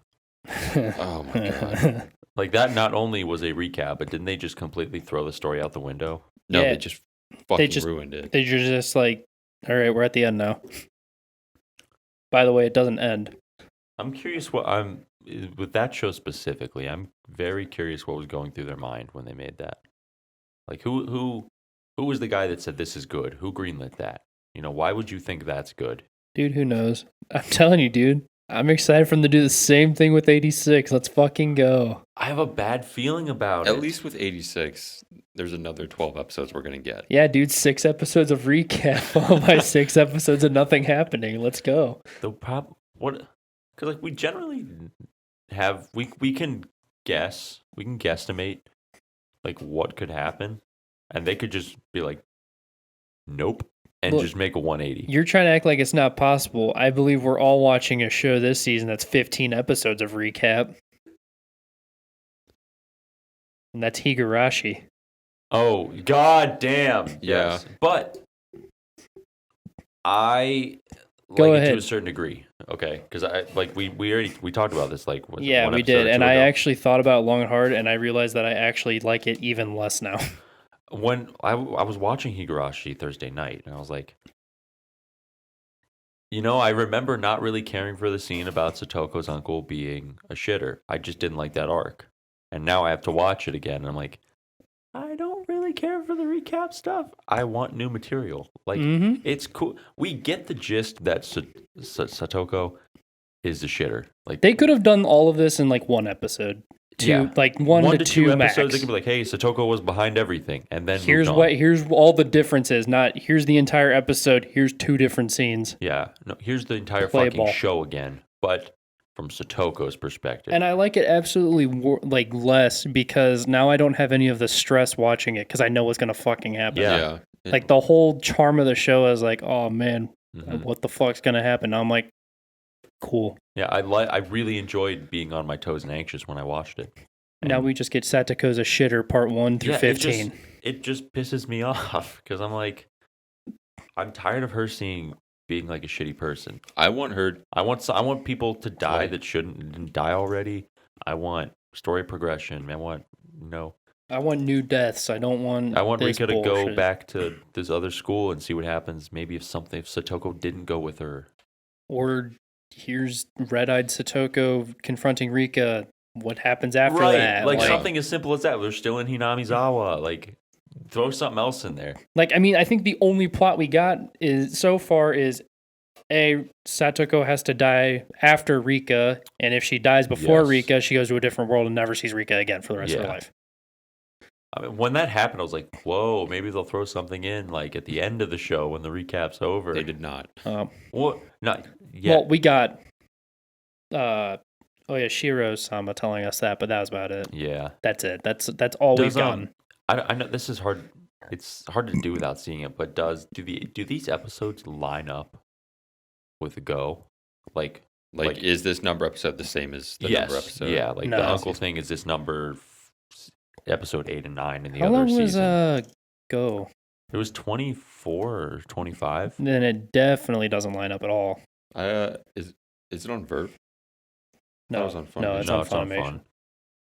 Oh my god. Like that not only was a recap, but didn't they just completely throw the story out the window? No, Yeah. they just fucking just- ruined it. They're just like, all right, we're at the end now. By the way, it doesn't end. I'm curious with that show specifically. I'm very curious what was going through their mind when they made that. Like who was the guy that said this is good? Who greenlit that? Why would you think that's good? Dude, who knows? I'm telling you, dude. I'm excited for them to do the same thing with 86. Let's fucking go. I have a bad feeling about it. At least with 86, there's another 12 episodes we're going to get. Yeah, dude, 6 episodes of recap followed by 6 episodes of nothing happening. Let's go. Because we generally have we can guesstimate like what could happen, and they could just be like, nope, and just make a 180. You're trying to act like it's not possible. I believe we're all watching a show this season that's 15 episodes of recap. And that's Higarashi. Oh, god damn. Yeah. Yes. But I Go like it ahead. to a certain degree. Okay. Because we talked about this like one We episode did. or And two I ago. actually thought about it long and hard, and I realized that I actually like it even less now. When I was watching Higarashi Thursday night, and I was like, I remember not really caring for the scene about Satoko's uncle being a shitter. I just didn't like that arc. And now I have to watch it again, and I'm like, I don't really care for the recap stuff. I want new material. Like, It's cool. We get the gist that Satoko is a shitter. Like They could have done all of this in like one episode. Like one to two max. episodes. They could be like, "Hey, Satoko was behind everything," and then Here's all the differences. Not here's the entire episode. Here's 2 different scenes. Yeah, no. Here's the entire Play fucking ball. show again, but from Satoko's perspective. And I like it absolutely less because now I don't have any of the stress watching it because I know what's gonna fucking happen. Yeah. Like the whole charm of the show is like, oh man, Mhm. what the fuck's gonna happen? Now I'm like, cool. Yeah, I really enjoyed being on my toes and anxious when I watched it. Now we just get Satoko's a shitter part 1 through 15. It just pisses me off because I'm like, I'm tired of her being like a shitty person. I want her. I want people to die Right. that didn't die already. I want story progression. I want I want new deaths. I don't want. I want this Rika to go bullshit. back to this other school and see what happens. Maybe if Satoko didn't go with her. Or here's red-eyed Satoko confronting Rika. What happens after that? Like something as simple as that. They're still in Hinamizawa. Like, throw something else in there. Like, I mean, I think the only plot we got so far is Satoko has to die after Rika, and if she dies before Yes. Rika, she goes to a different world and never sees Rika again for the rest of her Yeah. life. I mean, when that happened, I was like, whoa, maybe they'll throw something in, like, at the end of the show when the recap's over. They did not. What? Not yet. Well, we got, Shiro-sama telling us that, but that was about it. Yeah. That's it. That's all we've Does, gotten. I know this is hard. It's hard to do without seeing it, but do these episodes line up with the Go? Like, Is this number episode the same as the number episode? yeah. Like No. the uncle thing is this number episode 8 and 9 in the How other long season. was Go? It was 24 or 25. Then it definitely doesn't line up at all. Is it on Verve? No, That was on no, it's No, on it's on Funimation. Fun.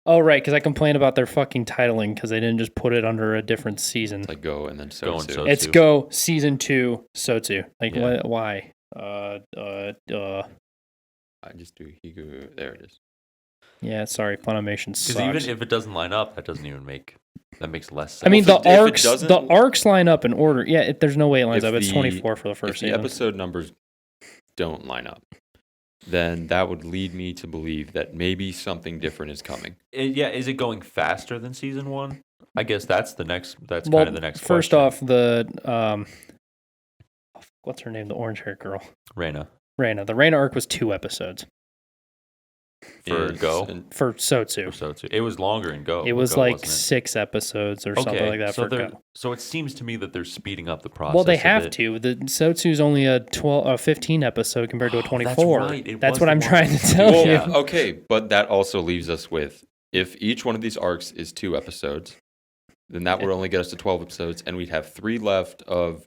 Oh, right, because I complained about their fucking titling because they didn't just put it under a different season. It's like Go and then Go and Sotsu. Sotsu. It's Go Season 2 Sotsu. Like, Yeah. why? I just do Higu. There it is. Yeah, sorry, Funimation Because sucks. even if it doesn't line up, that makes less sense. I mean, Well, the if it arcs, doesn't- the arcs line up in order. Yeah, there's no way it lines If up. It's the- 24 for the If first the season. episode numbers don't line up, then that would lead me to believe that maybe something different is coming. Is it going faster than season 1? I guess that's Well, kind of the next first question. off, the what's her name? The orange hair girl, Reina Reina. The Reina arc was 2 episodes for Is- Go. and for Sotsu. Or so too. It was longer in Go. It was Go, like wasn't 6 episodes or something like that so for Go. So it seems to me that they're speeding up the process. Well, they a have bit. to. The Sotsu's only a 15 episode compared to a Oh, that's 24. right. It That's was what the I'm one trying to with- tell Well, you. okay, but that also leaves us with, if each one of these arcs is 2 episodes, then that would only get us to 12 episodes, and we'd have 3 left of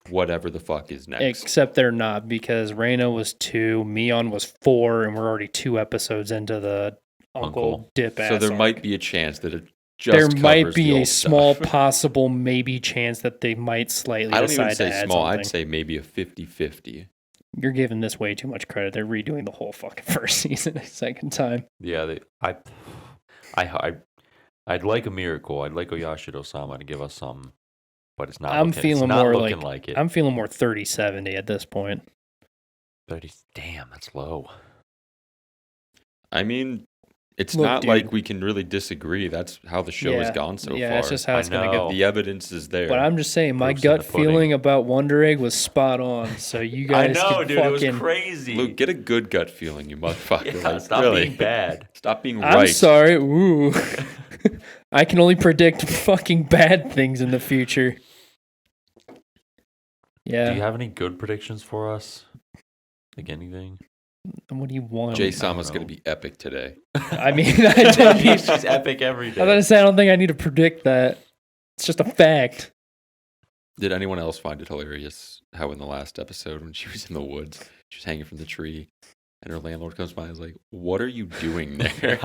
whatever the fuck is next. Except they're not, because Reina was 2, Mion was 4, and we're already 2 episodes into the Uncle Dip ass So there arc. might be a chance that it just there might covers be the a old small stuff. possible maybe chance that they might slightly I don't decide even say to add small. something. I'd say maybe a 50-50. You're giving this way too much credit. They're redoing the whole fucking first season a second time. Yeah, I'd like a miracle. I'd like Oyashiro-sama to give us some, but it's not. I'm feeling more like it. I'm feeling more 30-70 at this point. 30. Damn, that's low. I mean, it's Look, not dude. like we can really disagree. That's how the show has gone so yeah, far. it's just how it's I going to know. go. The evidence is there. But I'm just saying, my Proof's in gut the pudding. feeling about Wonder Egg was spot on. So you I guys know, can dude. It was fucking... crazy. Luke, get a good gut feeling, you motherfucker. Yeah, Like, stop really. being bad. Stop being I'm right. sorry. Ooh. I can only predict fucking bad things in the future. Yeah. Do you have any good predictions for us? Like anything? What do you want? Jay Sama's know. going to be epic today. I mean, I don't need... She's epic every I was going day. to say, I don't think I need to predict that. It's just a fact. Did anyone else find it hilarious how in the last episode when she was in the woods, she was hanging from the tree, and her landlord comes by and is like, "What are you doing there?"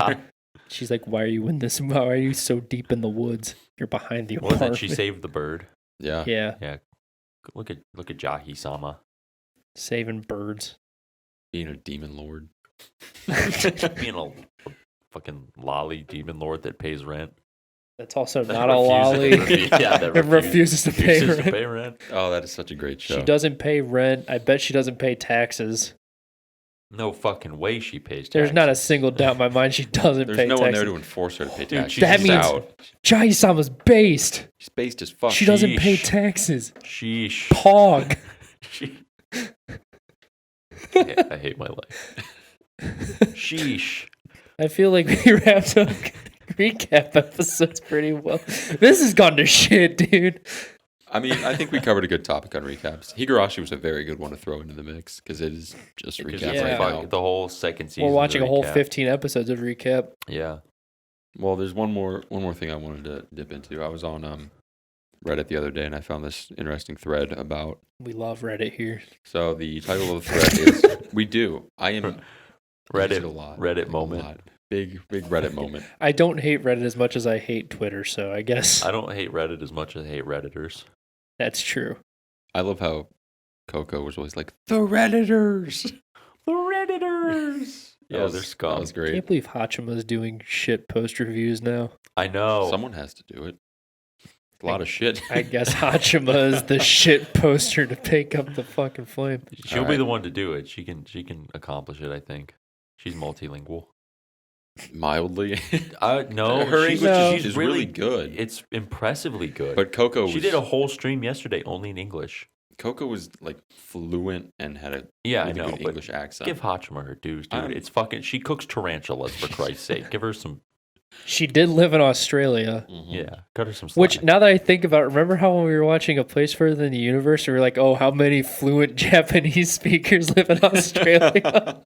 She's like, why are you in this? Why are you so deep in the woods? You're behind the apartment. Wasn't she saved the bird? Yeah. Yeah, Look at Jahi-sama. saving birds. Being a demon lord. Being a fucking lolly demon lord that pays rent. That's also That not a lolly. Yeah, It refuses to pay rent. rent. Oh, that is such a great show. She doesn't pay rent. I bet she doesn't pay taxes. No fucking way she pays taxes. There's not a single doubt in my mind she doesn't There's pay no one taxes. there to enforce her to pay Dude, taxes. she's That She's means- out. Jai-sama's based. She's based as fuck. She doesn't pay Sheesh. taxes. Sheesh. Pog. She- I hate my life. Sheesh. I feel like we wrapped up recap episodes pretty well. This has gone to shit, dude. I mean, I think we covered a good topic on recaps. Higarashi was a very good one to throw into the mix because it is just Because recap it's right like now. the whole second season. We're watching a whole recap. 15 episodes of recap. Yeah. Well, there's one more thing I wanted to dip into. I was on Reddit the other day and I found this interesting thread about. We love Reddit here. So the title of the thread is "We Do." I am I use it a lot. Reddit like, a moment. lot. Big Reddit moment. I don't hate Reddit as much as I hate Twitter, so I guess I don't hate Reddit as much as I hate Redditors. that's true. I love how Coco was always like the Redditors. The Redditors. Yeah, they're That scum. was I great. can't believe Hachima's doing shit post reviews now. I know. Someone has to do it. A lot of shit. I guess Hachima is the shit poster to pick up the fucking flame. She'll be Alright. the one to do it. She can accomplish it, I think. She's multilingual. Mildly. No, Her she's, English she's is really good. It's impressively good. But Coco she was, did a whole stream yesterday only in English. Coco was like fluent and had a Yeah, really I know, good but English accent. Give Hachima her dues, dude. I'm- It's fucking. She cooks tarantulas for Christ's sake. Give her some. She did live in Australia. Mhm. Yeah, cut her some. Which, slack. now that I think about it, remember how when we were watching A Place Further Than the Universe, we were like, oh, how many fluent Japanese speakers live in Australia?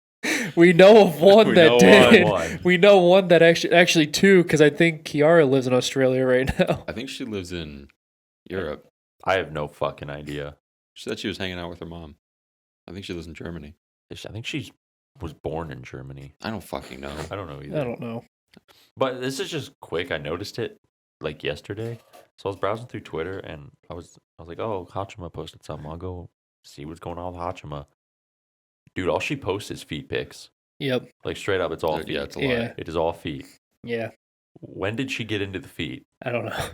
We know of one We that know did. one. We know one that actually two, because I think Kiara lives in Australia right now. I think she lives in Europe. I have no fucking idea. She said she was hanging out with her mom. I think she lives in Germany. I think she was born in Germany. I don't fucking know. I don't know either. I don't know. But this is just quick. I noticed it like yesterday. So I was browsing through Twitter and I was like, oh, Hachima posted something. I'll go see what's going on with Hachima. Dude, all she posts is feet pics. Yep. Like straight up, it's all feet. Yeah, it's a lie. Yeah. It is all feet. Yeah. When did she get into the feet? I don't know.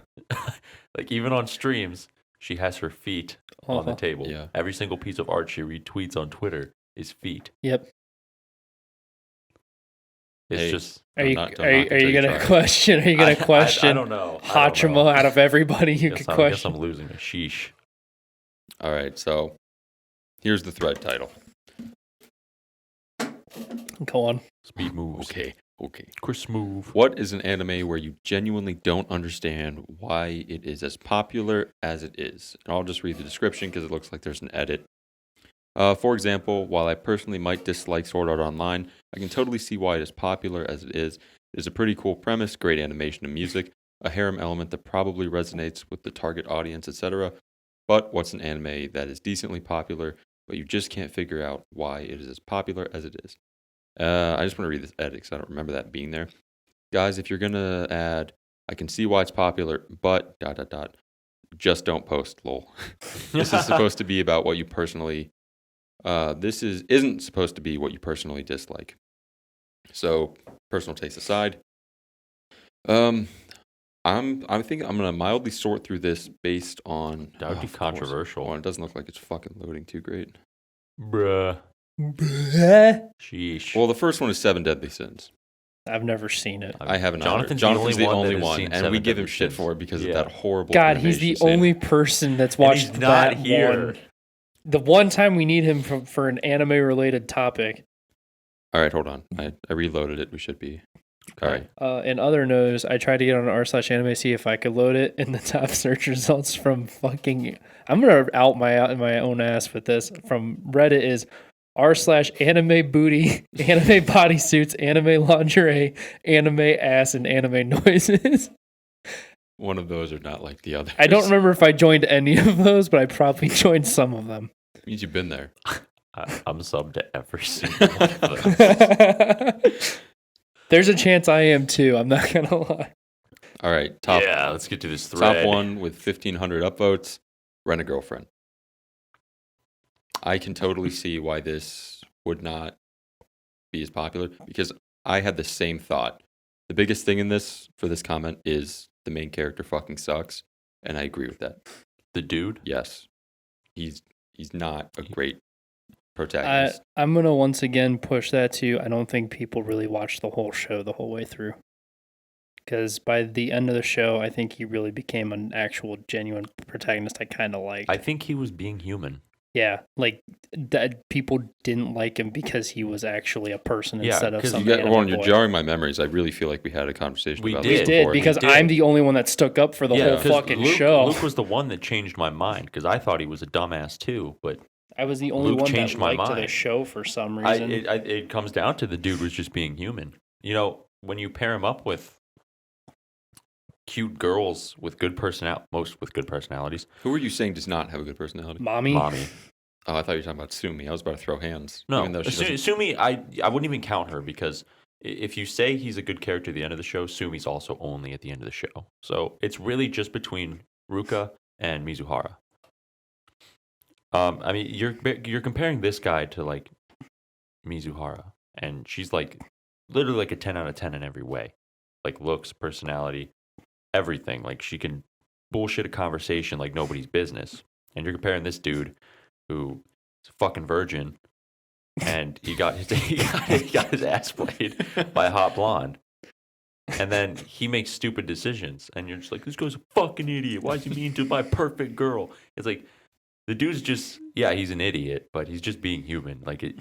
Like even on streams, she has her feet on the Uh-huh. table. Yeah. Every single piece of art she retweets on Twitter is feet. Yep. It's Hey, just Are Don't you knock- don't are, knock are until you you gonna try. question? Are you gonna question I don't know. I don't Hachima know. out of everybody you Guess could I guess question? I'm losing a sheesh. All right, so here's the thread title. Go on. Speed moves. Okay. Chris move. What is an anime where you genuinely don't understand why it is as popular as it is? And I'll just read the description because it looks like there's an edit. For example, while I personally might dislike Sword Art Online, I can totally see why it is popular as it is. It is a pretty cool premise, great animation and music, a harem element that probably resonates with the target audience, etc. But what's an anime that is decently popular, but you just can't figure out why it is as popular as it is? I just want to read this edit because I don't remember that being there. Guys, if you're going to add, I can see why it's popular, but ... just don't post, lol. This is supposed to be about what you personally... isn't supposed to be what you personally dislike. So, personal taste aside, I think I'm gonna mildly sort through this based on. That would be controversial. Well, it doesn't look like it's fucking loading too great. Bruh. Sheesh. Well, the first one is 7 Deadly Sins. I've never seen it. I haven't. Jonathan's Jonathan's the the only only one that has one, seen and we 7 give him Deadly shit Sins. for it because Yeah. of that horrible. God, he's the animation scene. only person that's watched he's not that here. one. The one time we need him for an anime-related topic. All right, hold on. I reloaded it. We should be. All right. In other news, I tried to get on r/anime, see if I could load it, and the top search results from fucking... I'm going to out my own ass with this. From Reddit is r/anime booty, anime bodysuits, anime lingerie, anime ass, and anime noises. One of those are not like the other. I don't remember if I joined any of those, but I probably joined some of them. Means you've been there. I'm subbed to every single one of those. There's a chance I am too. I'm not gonna lie. All right, top. Yeah, let's get to this thread. Top one with 1,500 upvotes. Rent a Girlfriend. I can totally see why this would not be as popular because I had the same thought. The biggest thing in this for this comment is the main character fucking sucks, and I agree with that. The dude? Yes, he's not a great protagonist. I'm gonna once again push that to. I don't think people really watch the whole show the whole way through. Because by the end of the show, I think he really became an actual genuine protagonist I kind of liked. I think he was being human. Yeah, like that people didn't like him because he was actually a person Yeah, instead of 'cause some You anime got, you're boy. jarring my memories. I really feel like we had a conversation We about did. this We did before. because did. I'm the only one that stuck up for the whole 'cause fucking Luke, show. Luke was the one that changed my mind because I thought he was a dumbass too. But I was the only Luke one changed that my liked the mind. show for some reason. it comes down to the dude was just being human. You know, when you pair him up with cute girls with most with good personalities. Who are you saying does not have a good personality? Mommy. Oh, I thought you were talking about Sumi. I was about to throw hands. No, even though she doesn't- Sumi, I wouldn't even count her because if you say he's a good character at the end of the show, Sumi's also only at the end of the show. So it's really just between Ruka and Mizuhara. I mean, you're comparing this guy to like Mizuhara, and she's like literally like a 10 out of 10 in every way, like looks, personality, everything. Like she can bullshit a conversation like nobody's business, and you're comparing this dude who is a fucking virgin, and he got his ass played by a hot blonde, and then he makes stupid decisions, and you're just like, this guy's a fucking idiot. Why is he mean to my perfect girl? It's like the dude's just he's an idiot, but he's just being human. Like it.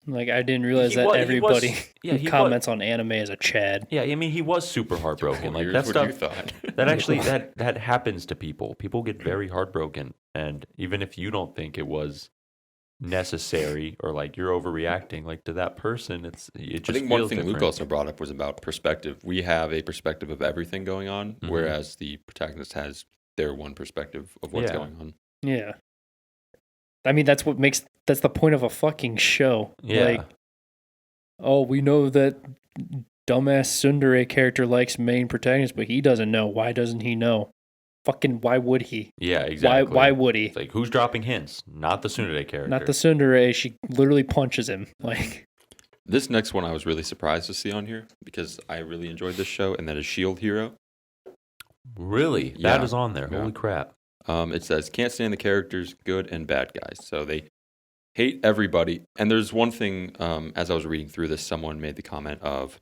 Like I didn't realize He that was- he everybody was- yeah, he who comments on anime is a Chad. Yeah, I mean he was super heartbroken. Like Here's that what stuff. you thought. That actually that happens to people. People get very heartbroken, and even if you don't think it was necessary or like you're overreacting, like to that person, it just I think one feels thing different. Luke also brought up was about perspective. We have a perspective of everything going on, Mhm. whereas the protagonist has their one perspective of what's Yeah. going on. Yeah. I mean, that's the point of a fucking show. Yeah. Like, oh, we know that dumbass tsundere character likes main protagonist, but he doesn't know. Why doesn't he know? Fucking, why would he? Yeah, exactly. Why would he? It's like who's dropping hints? Not the Tsundere character. Not the tsundere. She literally punches him. Like, This next one I was really surprised to see on here because I really enjoyed this show, and that is Shield Hero. Really? Yeah. That is on there. Yeah. Holy crap. It says, can't stand the characters, good and bad guys. So they hate everybody. And there's one thing, as I was reading through this, someone made the comment of,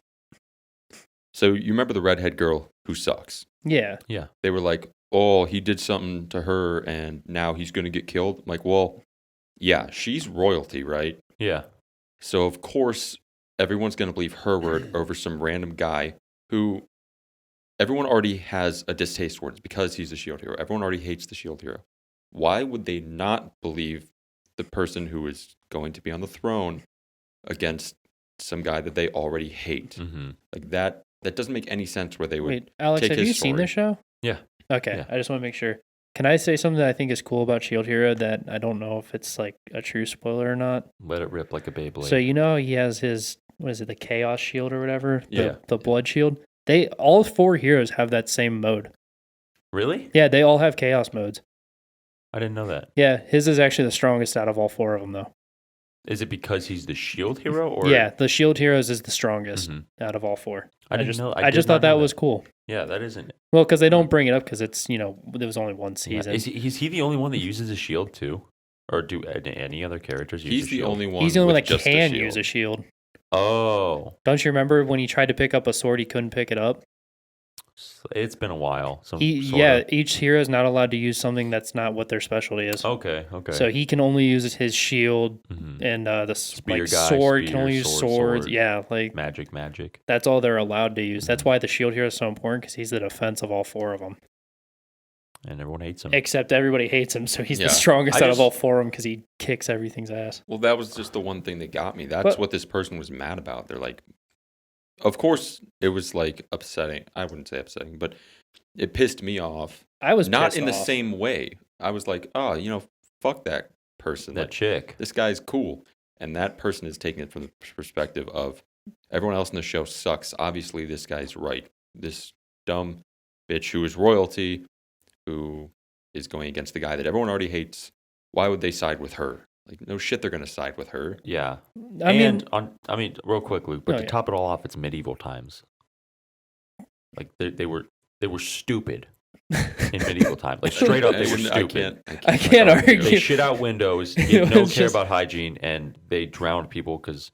so you remember the redhead girl who sucks? yeah. They were like, oh, he did something to her and now he's going to get killed. I'm like, well, yeah, she's royalty, right? Yeah. So, of course, everyone's going to believe her word over some random guy who everyone already has a distaste towards because he's a shield hero. Everyone already hates the shield hero. Why would they not believe the person who is going to be on the throne against some guy that they already hate? Mm-hmm. Like that doesn't make any sense where they would. Wait, Alex, take have his you seen story. this show? Yeah. Okay, Yeah. I just want to make sure. Can I say something that I think is cool about Shield Hero that I don't know if it's like a true spoiler or not? Let it rip like a Beyblade. So he has his, what is it, the Chaos Shield or whatever? Yeah. The Blood Shield. All 4 heroes have that same mode. Really? Yeah, they all have Chaos modes. I didn't know that. Yeah, his is actually the strongest out of all 4 of them, though. Is it because he's the shield hero? Or Yeah, the Shield Heroes is the strongest Mhm. out of all 4. I just did thought not that know was cool. Yeah, that isn't. Well, because they don't bring it up because it's, there was only one Yeah. season. Is he the only one that uses a shield too, or do any other characters use? He's a the shield? only one. He's the only one with that just a can shield. use a shield. Oh, Don't you remember when he tried to pick up a sword, he couldn't pick it up? it's been a while. Each hero is not allowed to use something that's not what their specialty is. Okay. So he can only use his shield, Mhm. and the Spear like guy, sword can spear, only use sword. swords. Yeah, like magic. that's all they're allowed to use. That's Mhm. why the shield hero is so important, because he's the defense of all 4 of them. And everyone hates him. Except everybody hates him, so he's Yeah. the strongest I out of just- all 4 of them because he kicks everything's ass. Well, that was just the one thing that got me. That's But- what this person was mad about. They're like, of course, it was like upsetting. I wouldn't say upsetting, but it pissed me off. I was Not pissed in the off. same way. I was like, oh, fuck that person. that Like, chick. this guy's cool. And that person is taking it from the perspective of everyone else in the show sucks. Obviously, this guy's right. This dumb bitch who is royalty, who is going against the guy that everyone already hates. Why would they side with her? Like, no shit, they're going to side with her. Yeah. I mean, Real quick, Luke. But Oh, to yeah. top it all off, it's medieval times. Like they were stupid in medieval times. Like straight up, they were stupid. I can't argue. They shit out windows. They It no was care just- about hygiene, and they drowned people because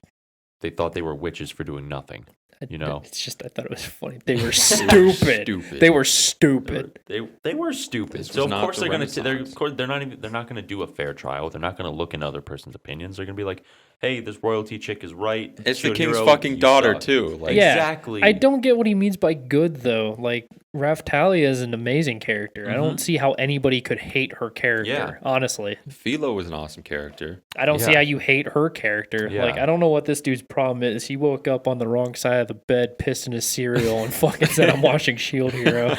they thought they were witches for doing nothing. It's just I thought it was funny. They were stupid. They were stupid. They were stupid. This So was of not course the they're Renaissance. they're not gonna do a fair trial. They're not gonna look in other person's opinions. They're gonna be like, hey, this royalty chick is right. It's the Shield king's hero, fucking you daughter, suck." too. Like, Yeah. Exactly. I don't get what he means by good though. Like Raftalia is an amazing character. I don't see how anybody could hate her character. Yeah. Honestly, Philo was an awesome character. I don't see Yeah. how you hate her character. Yeah. Like I don't know what this dude's problem is. He woke up on the wrong side of the bed, pissed in his cereal, and fucking said, "I'm watching Shield Hero."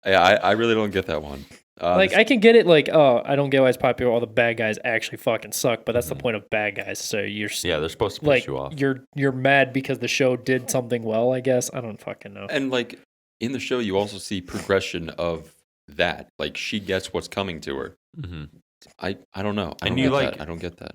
Yeah, I really don't get that one. Like I can get it. Like I don't get why it's popular. All the bad guys actually fucking suck, but that's the Mhm. point of bad guys. So you're Yeah, they're supposed to piss like you off. you're mad because the show did something well. I guess I don't fucking know. And like in the show, you also see progression of that. Like she gets what's coming to her. Mm-hmm. I don't know. I And don't you get like- that. I don't get that.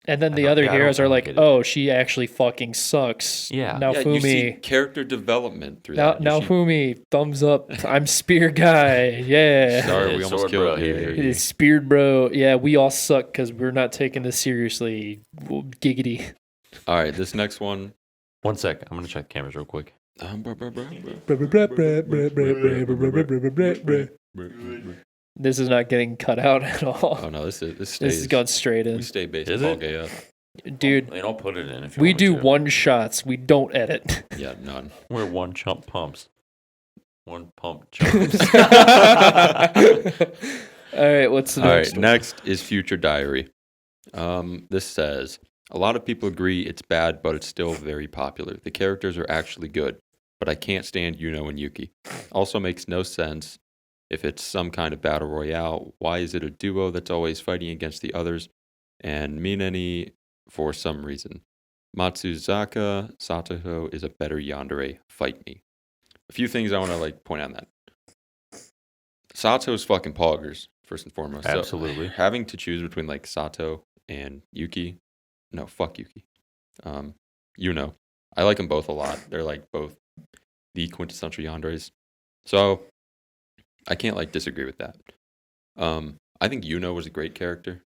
And then I the don't- other yeah, I heroes don't are like, get it. "Oh, she actually fucking sucks." Yeah. Now Yeah, you see Fumi. character development through Now, that. now She- Fumi, thumbs up. I'm spear guy. Yeah. Sorry, Yeah, we almost sword killed bro you. here. It is speared, bro. Yeah, we all suck because we're not taking this seriously. Giggity. All right, this next one. 1 sec. I'm gonna check cameras real quick. This is not getting cut out at all. Oh no, this This stays. is going straight We in. stay Is baseball it? gay up. Dude, They don't put it in if you we want me do to. one shots. We don't edit. Yeah, none. We're one chump pumps. One pump chumps. All right, what's the All next right, one? next is Future Diary. This says a lot of people agree it's bad, but it's still very popular. The characters are actually good, but I can't stand Yuno and Yuki. Also makes no sense if it's some kind of battle royale. Why is it a duo that's always fighting against the others? And Mineni for some reason. Matsuzaka Satoho is a better yandere. Fight me. A few things I want to point out on that. Sato's fucking poggers, first and foremost. So, Absolutely. having to choose between Sato and Yuki, no, fuck Yuki. I like them both a lot. They're both the quintessential yanderes. So I can't disagree with that. I think Yuno was a great character.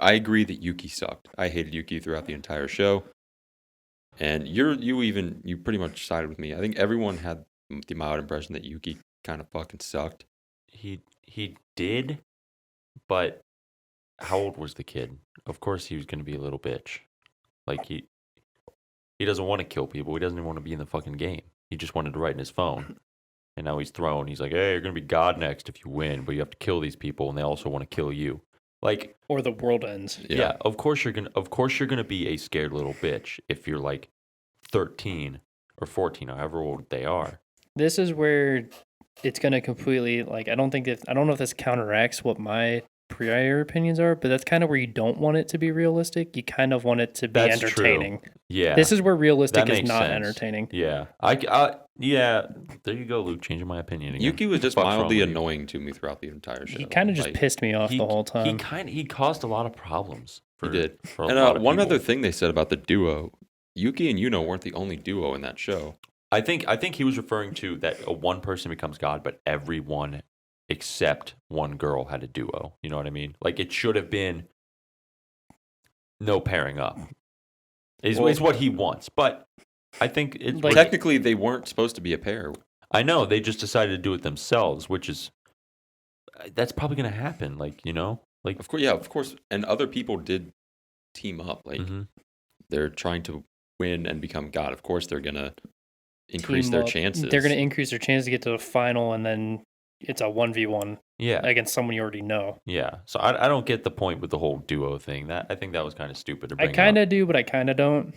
I agree that Yuki sucked. I hated Yuki throughout the entire show. And you pretty much sided with me. I think everyone had the mild impression that Yuki kind of fucking sucked. He did, but how old was the kid? Of course he was going to be a little bitch. He doesn't want to kill people. He doesn't even want to be in the fucking game. He just wanted to write in his phone. And now he's thrown. He's like, hey, you're going to be God next if you win, but you have to kill these people and they also want to kill you. Or the world ends. Yeah, of course you're gonna be a scared little bitch if you're 13 or 14, however old they are. This is where it's gonna completely like I don't know if this counteracts what my prior opinions are, but that's kind of where you don't want it to be realistic. You kind of want it to be That's entertaining. true. Yeah. This is where realistic That is makes not sense. entertaining. Yeah. Yeah. There you go, Luke. Changing my opinion again. Yuki was just Fuck's wrong mildly with you? annoying to me throughout the entire show. He kind of just Like, pissed me off the whole time. He caused a lot of problems. He did. For a lot of one people. other thing they said about the duo, Yuki and Yuno weren't the only duo in that show. I think he was referring to that one person becomes God, but everyone except one girl had a duo. You know what I mean? Like it should have been no pairing up. Is what he wants, but I think it's Like- Technically, they weren't supposed to be a pair. I know they just decided to do it themselves, which is that's probably going to happen. Like like Of course. And other people did team up. Like mhm. they're trying to win and become God. Of course, they're gonna increase Team their up. chances. They're going to increase their chances to get to the final, and then it's a 1v1 yeah. against someone you already know. Yeah, so I don't get the point with the whole duo thing. I think that was kind of stupid to I bring kind up. of do, but I kind of don't.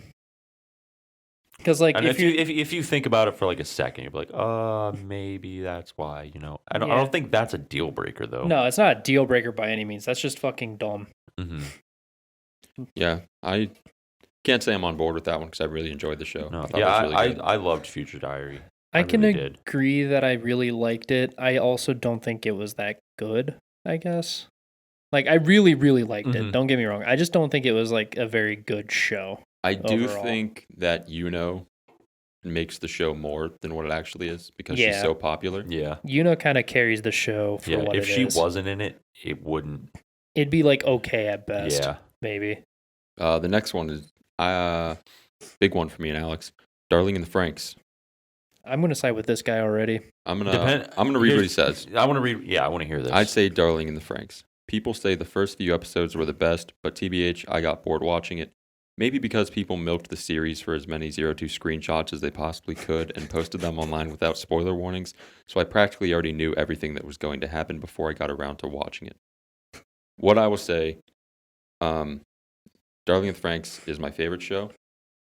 Because like And if if you think about it for like a second, you'll be like, maybe that's why. I Yeah. don't think that's a deal breaker though. no, it's not a deal breaker by any means. That's just fucking dumb. hmm Yeah, I can't say I'm on board with that one because I really enjoyed the show. No, I thought yeah, it was really good. I loved Future Diary. I can really did. agree that I really liked it. I also don't think it was that good, I guess. Like I really, really liked it. Mhm. Don't get me wrong. I just don't think it was like a very good show. I do overall. think that makes the show more than what it actually is because she's Yeah. so popular. Yeah, Yuno kind of carries the show for yeah. what If it she is. wasn't in it, it wouldn't. It'd be like okay at best, Yeah, maybe. The next one is big one for me and Alex. Darling in the Franxx. I'm gonna side with this guy already. I'm gonna read what he says. I want to read. Yeah, I want to hear this. I'd say Darling in the Franxx. People say the first few episodes were the best, but TBH, I got bored watching it. Maybe because people milked the series for as many 02 screenshots as they possibly could and posted them online without spoiler warnings, so I practically already knew everything that was going to happen before I got around to watching it. What I will say, Darling in the Franxx is my favorite show,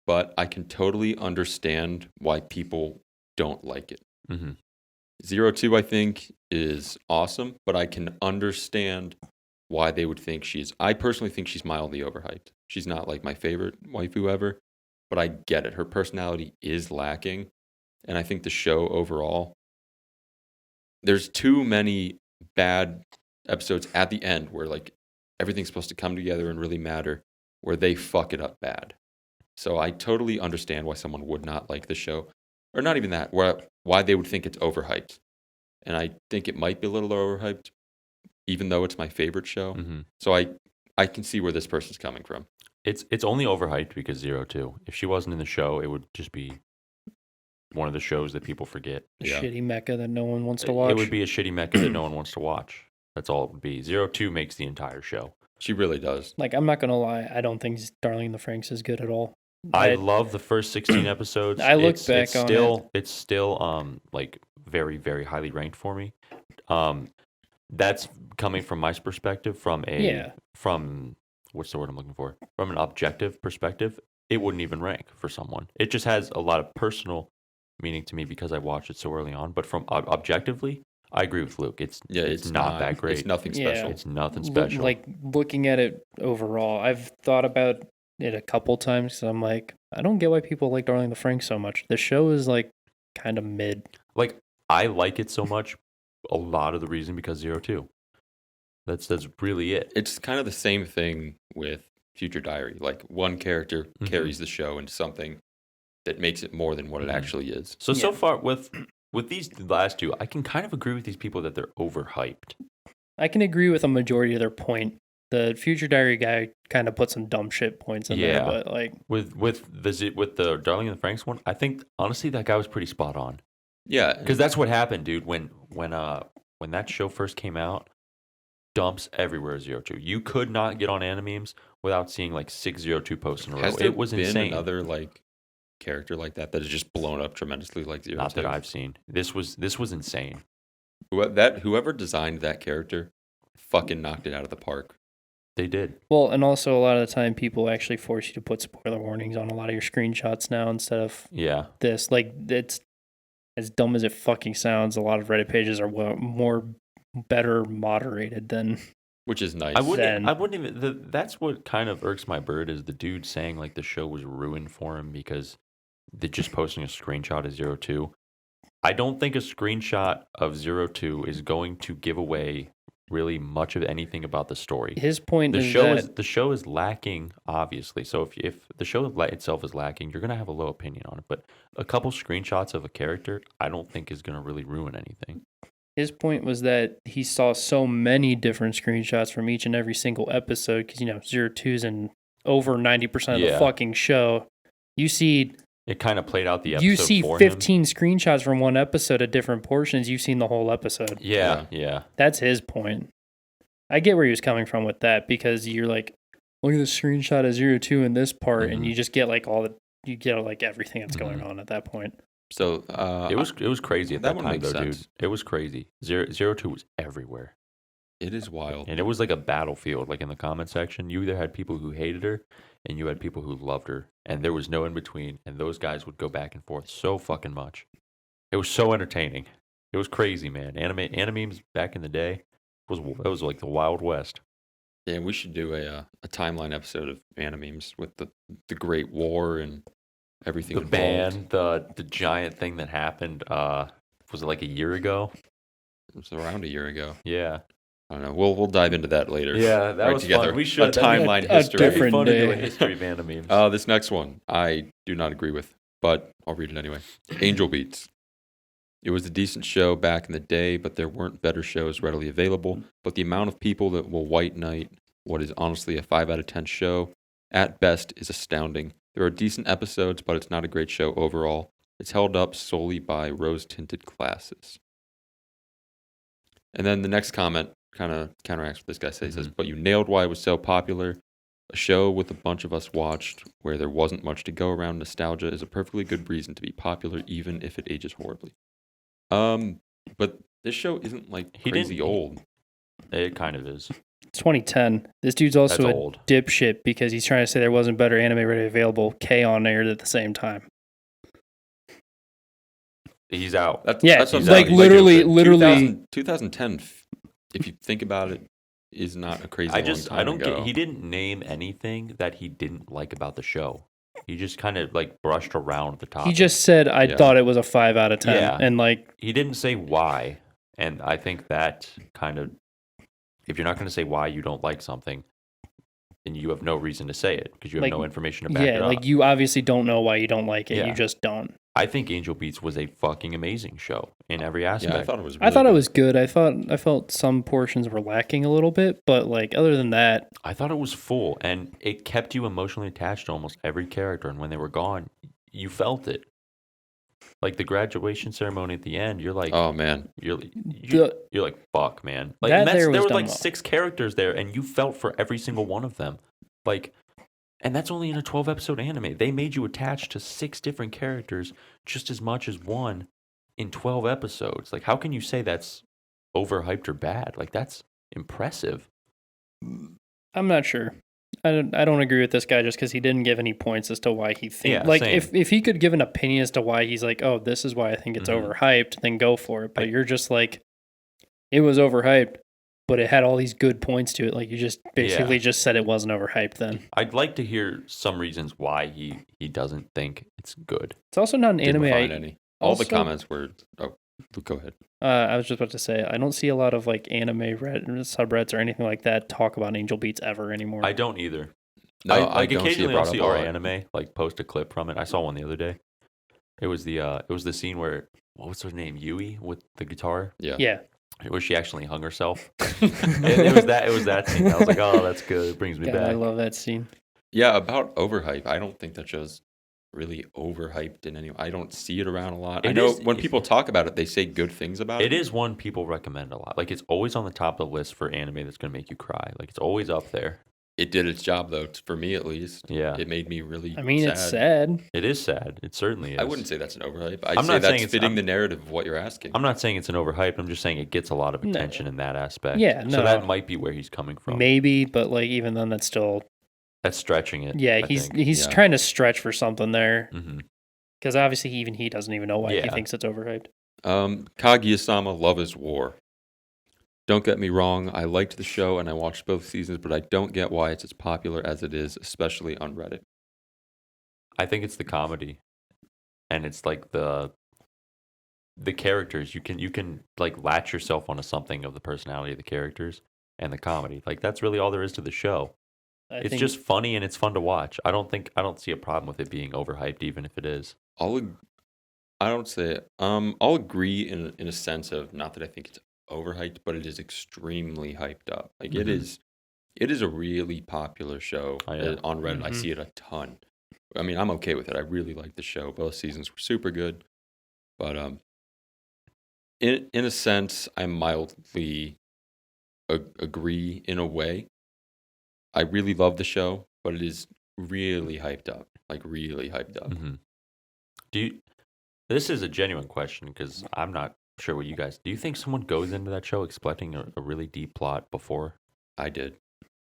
but I can totally understand why people don't like it. Mhm. 02, I think, is awesome, but I can understand why they would think I personally think she's mildly overhyped. She's not like my favorite waifu ever, but I get it. Her personality is lacking, and I think the show overall, there's too many bad episodes at the end where like everything's supposed to come together and really matter, where they fuck it up bad. So I totally understand why someone would not like the show, or not even that, why they would think it's overhyped. And I think it might be a little overhyped, even though it's my favorite show. Mhm. So I can see where this person's coming from. It's only overhyped because 02. If she wasn't in the show, it would just be one of the shows that people forget. A Yeah. shitty mecha that no one wants to watch. It would be a shitty mecha that no one wants to watch. That's all it would be. 02 makes the entire show. She really does. Like I'm not gonna lie, I don't think Darling in the Franxx is good at all. I love the first 16 episodes. I look It's back on still, It's still like very, very highly ranked for me. That's coming from my perspective, from what's the word I'm looking for? From an objective perspective, it wouldn't even rank for someone. It just has a lot of personal meaning to me because I watched it so early on. But from objectively, I agree with Luke. It's not that great. It's nothing Yeah. special. It's nothing special. Like looking at it overall, I've thought about it a couple times because I'm like, I don't get why people like Darling in the Franxx so much. The show is like kind of mid. Like I like it so much. A lot of the reason because 02. That's really it. It's kind of the same thing with Future Diary. Like one character Mhm. carries the show into something that makes it more than what Mhm. it actually is. So Yeah. far with these last two, I can kind of agree with these people that they're overhyped. I can agree with a majority of their point. The Future Diary guy kind of put some dumb shit points in Yeah. there, but like With the Darling in the Franxx one, I think honestly that guy was pretty spot on. Yeah. Because that's what happened, dude. When that show first came out, dumps everywhere 02. You could not get on Animemes without seeing like 602 posts in a row. Has there It was been insane. another like character like that has just blown up tremendously like 02? Not that I've seen. This was insane. Whoever designed that character fucking knocked it out of the park. They did. well, and also a lot of the time people actually force you to put spoiler warnings on a lot of your screenshots now instead of Yeah. this. Like it's as dumb as it fucking sounds, a lot of Reddit pages are better moderated than. Which is nice. I wouldn't even. That's what kind of irks my bird is the dude saying like the show was ruined for him because they're just posting a screenshot of 02. I don't think a screenshot of 02 is going to give away really much of anything about the story. His point the show is lacking, obviously. So if the show itself is lacking, you're gonna have a low opinion on it. But a couple screenshots of a character, I don't think is gonna really ruin anything. His point was that he saw so many different screenshots from each and every single episode because 02's in over 90% of the fucking show. You see. It kind of played out the episode. You see for 15 screenshots from one episode at different portions. You've seen the whole episode. Yeah. That's his point. I get where he was coming from with that because you're like, look at the screenshot of 02 in this part, and you just get like everything that's going on at that point. So it was crazy at that time, makes though, sense. dude. It was crazy. 02 was everywhere. It is wild. And it was like a battlefield, like in the comment section. You either had people who hated her and you had people who loved her. And there was no in between. And those guys would go back and forth so fucking much. It was so entertaining. It was crazy, man. Animemes back in the day, it was like the Wild West. Yeah, we should do a timeline episode of Animemes with the Great War and everything The involved. band, the giant thing that happened, was it like a year ago? It was around a year ago. Yeah. I don't know. We'll dive into that later. Yeah, that was together. fun. We should. A timeline history. different Fun to do a day. history of animemes. This next one, I do not agree with, but I'll read it anyway. Angel Beats. It was a decent show back in the day, but there weren't better shows readily available. But the amount of people that will white knight what is honestly a 5 out of 10 show, at best, is astounding. There are decent episodes, but it's not a great show overall. It's held up solely by rose-tinted glasses. And then the next comment kind of counteracts what this guy says. He says, but you nailed why it was so popular. A show with a bunch of us watched where there wasn't much to go around. Nostalgia is a perfectly good reason to be popular, even if it ages horribly. But this show isn't like crazy old. It kind of is. It's 2010. This dude's also That's a old. dipshit because he's trying to say there wasn't better anime ready available. K-On! Aired at the same time. He's out. That's he's like out. literally. 2010, if you think about it, is not a crazy long time I don't ago. get. He didn't name anything that he didn't like about the show. He just kind of like brushed around the topic. He just said, I thought it was a 5 out of 10. Yeah. And like, he didn't say why. And I think that kind of, if you're not going to say why you don't like something, then you have no reason to say it because you have no information to back it up. like you obviously don't know why you don't like it. Yeah. You just don't. I think Angel Beats was a fucking amazing show in every aspect. Yeah, I thought it was. I thought it was good. I felt some portions were lacking a little bit, but like other than that, I thought it was full, and it kept you emotionally attached to almost every character. And when they were gone, you felt it. Like the graduation ceremony at the end, you're like, oh man, you're like, fuck, man. Like That there was were done like well. 6 characters there, and you felt for every single one of them. Like, and that's only in a 12-episode anime. They made you attached to 6 different characters just as much as one in 12 episodes. Like, how can you say that's overhyped or bad? Like, that's impressive. I'm not sure. I don't agree with this guy just because he didn't give any points as to why he thinks. Yeah, like, same. if he could give an opinion as to why he's like, oh, this is why I think it's overhyped, then go for it. But you're just like, it was overhyped, but it had all these good points to it. Like, you just basically just said it wasn't overhyped then. I'd like to hear some reasons why he doesn't think it's good. It's also not an didn't anime. find any. All the also- comments were. Oh, go ahead. I was just about to say, I don't see a lot of like anime subreddits or anything like that talk about Angel Beats ever anymore. I don't either. No, I don't occasionally see I'll it see brought our up a lot. anime like post a clip from it. I saw one the other day. It was the scene where what was her name, Yui, with the guitar, Yeah. where she actually hung herself. it was that scene. I was like, oh, that's good. It brings me God, back. I love that scene. Yeah, about overhype. I don't think that show's really overhyped in any. I don't see it around a lot. I It know is- when people talk about it, they say good things about it. It is one people recommend a lot. Like it's always on the top of the list for anime that's gonna make you cry. Like it's always up there. It did its job though, for me at least. Yeah. It made me really. I mean, sad. it's sad. It is sad. It certainly is. I wouldn't say that's an overhype. I'd I'm say not saying that's it's- fitting I'm- the narrative of what you're asking. I'm not saying it's an overhype. I'm just saying it gets a lot of No. attention in that aspect. Yeah, So no. that might be where he's coming from. Maybe, but like even then, that's still That's stretching it. yeah. I He's think. Yeah. trying to stretch for something there. Mhm. Because obviously even he doesn't even know why he Yeah. thinks it's overhyped. Kaguya-sama, Love is War. Don't get me wrong, I liked the show and I watched both seasons, but I don't get why it's as popular as it is, especially on Reddit. I think it's the comedy, and it's like the characters. You can like latch yourself onto something of the personality of the characters and the comedy. Like that's really all there is to the show. It's just funny and it's fun to watch. I don't see a problem with it being overhyped, even if it is. I'll agree in a sense of, not that I think it's overhyped, but it is extremely hyped up. Like it is a really popular show on Reddit. I see it a ton. I mean, I'm okay with it. I really like the show. Both seasons were super good. But in a sense, I mildly agree in a way. I really love the show, but it is really hyped up. Like really hyped up. Mm-hmm. This is a genuine question because I'm not sure what you guys. Do you think someone goes into that show expecting a really deep plot before? I did.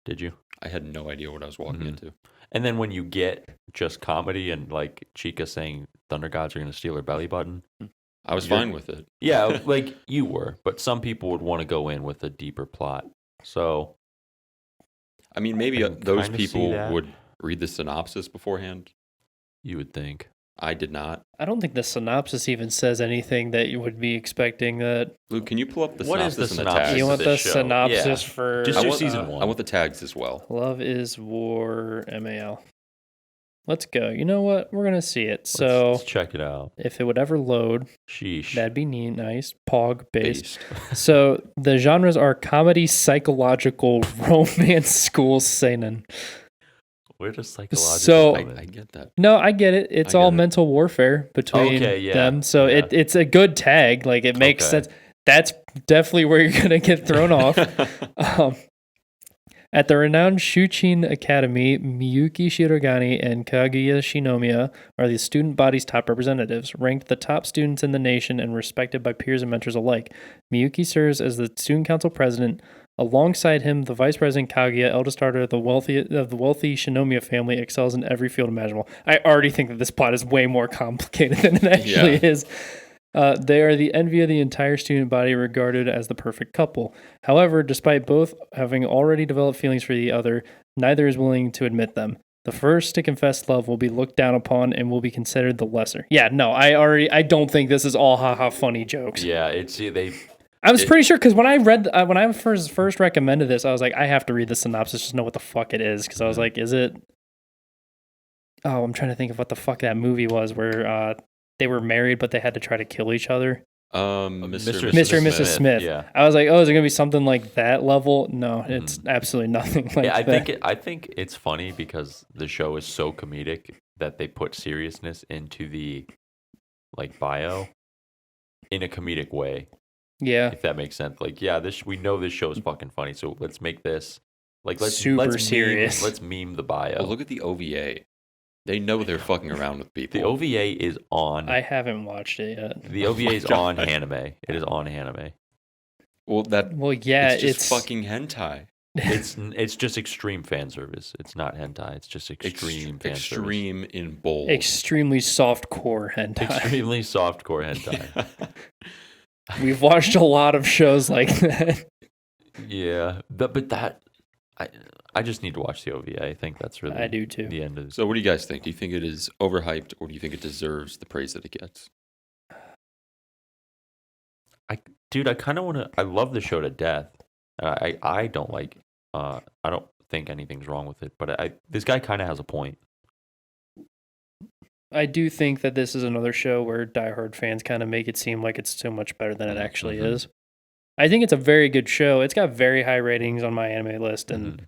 Did you? I had no idea what I was walking into. And then when you get just comedy and like Chica saying Thunder Gods are going to steal her belly button, I was fine with it. Yeah, like you were, but some people would want to go in with a deeper plot. So, I mean, maybe those kinda people see that. would read the synopsis beforehand. You would think. I did not. I don't think the synopsis even says anything that you would be expecting that. Luke, can you pull up the What is synopsis the and the synopsis? tags? You want of the this show. synopsis Yeah. for Just I do want, season 1. I want the tags as well. Love is War MAL. Let's go. You know what? We're going to see it. So let's check it out. if it would ever load, Sheesh. that'd be neat, nice. Pog based. So the genres are comedy, psychological, romance, school, seinen. Where does psychological So- come in? I get that. No, I get it. It's I all get it. mental warfare between Okay, yeah, them. So yeah. it's a good tag. Like it makes Okay. sense. That's definitely where you're gonna get thrown off. At the renowned Shuchin Academy, Miyuki Shirogane and Kaguya Shinomiya are the student body's top representatives, ranked the top students in the nation and respected by peers and mentors alike. Miyuki serves as the student council president. Alongside him, the vice president Kaguya, eldest daughter of the wealthy Shinomiya family, excels in every field imaginable. I already think that this plot is way more complicated than it actually is. They are the envy of the entire student body, regarded as the perfect couple. However, despite both having already developed feelings for the other, neither is willing to admit them. The first to confess love will be looked down upon and will be considered the lesser. Yeah, no, I don't think this is all haha funny jokes. Yeah, they. I was pretty sure because when I read when I first recommended this, I was like, I have to read the synopsis just to know what the fuck it is, because I was like, is it? Oh, I'm trying to think of what the fuck that movie was where they were married but they had to try to kill each other. Mr. Mr. and Mrs. Smith. Yeah. I was like, oh, is it gonna be something like that level? No, it's absolutely nothing like Yeah, that. I think it's funny because the show is so comedic that they put seriousness into the like bio in a comedic way. Yeah, If that makes sense. Like, yeah, we know this show is fucking funny, so let's make this like let's serious. Let's meme the bio. Well, look at the OVA. They know they're fucking around with people. The OVA is on. I haven't watched it yet. The OVA is on God. anime. It is on anime. Well, Well, yeah, it's just fucking hentai. It's just extreme fan service. It's not hentai. It's just extreme fan Extreme in bold. extremely soft core hentai. service. Extremely softcore hentai. We've watched a lot of shows like that. Yeah, but that I just need to watch the OVA. I think that's really I do too. the end of. So what do you guys think? Do you think it is overhyped, or do you think it deserves the praise that it gets? Dude, I kind of want to. I love the show to death. I don't like. I don't think anything's wrong with it. But this guy kind of has a point. I do think that this is another show where diehard fans kind of make it seem like it's so much better than it actually is. I think it's a very good show. It's got very high ratings on my anime list, and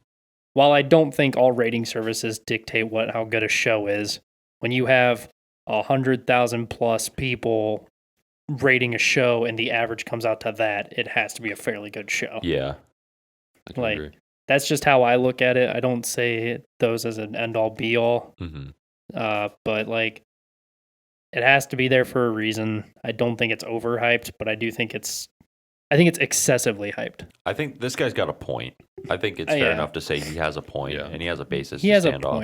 while I don't think all rating services dictate how good a show is, when you have 100,000 plus people rating a show and the average comes out to that, it has to be a fairly good show. Yeah. I can Like, agree. That's just how I look at it. I don't say those as an end all be all. Mm-hmm. But like, it has to be there for a reason. I don't think it's overhyped, but I think it's excessively hyped. I think this guy's got a point. I think it's fair Yeah. enough to say he has a point, Yeah. and he has a basis He to has a stand off.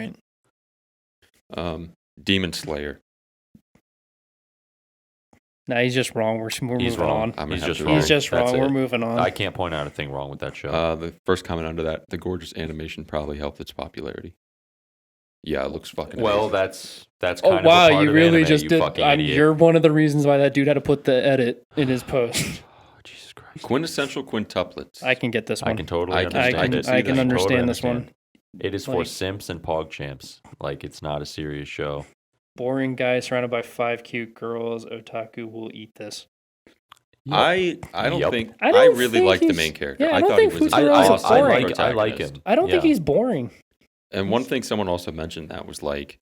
point. Demon Slayer. Nah, he's just wrong. We're He's moving wrong. on. I'm gonna He's have just to wrong. He's just That's wrong. We're it. moving on. I can't point out a thing wrong with that show. The first comment under that: the gorgeous animation probably helped its popularity. Yeah, it looks fucking. Well, amazing. that's Oh kind of a wow, part you of really anime, just you did. fucking idiot. You're one of the reasons why that dude had to put the edit in his post. Oh, Jesus Christ. Quintessential quintuplets. I can get this one. I can totally I can- understand it. see I that. can Totally understand this one. It is for Like- simps and pog champs. Like, it's not a serious show. Boring guy surrounded by 5 cute girls. Otaku will eat this. I don't Yup. think I I don't really think like the he's- main character. yeah, I don't thought think he was Futurama an is awesome boring. I like protagonist. him. I don't think Yeah. he's boring. And one thing someone also mentioned that was like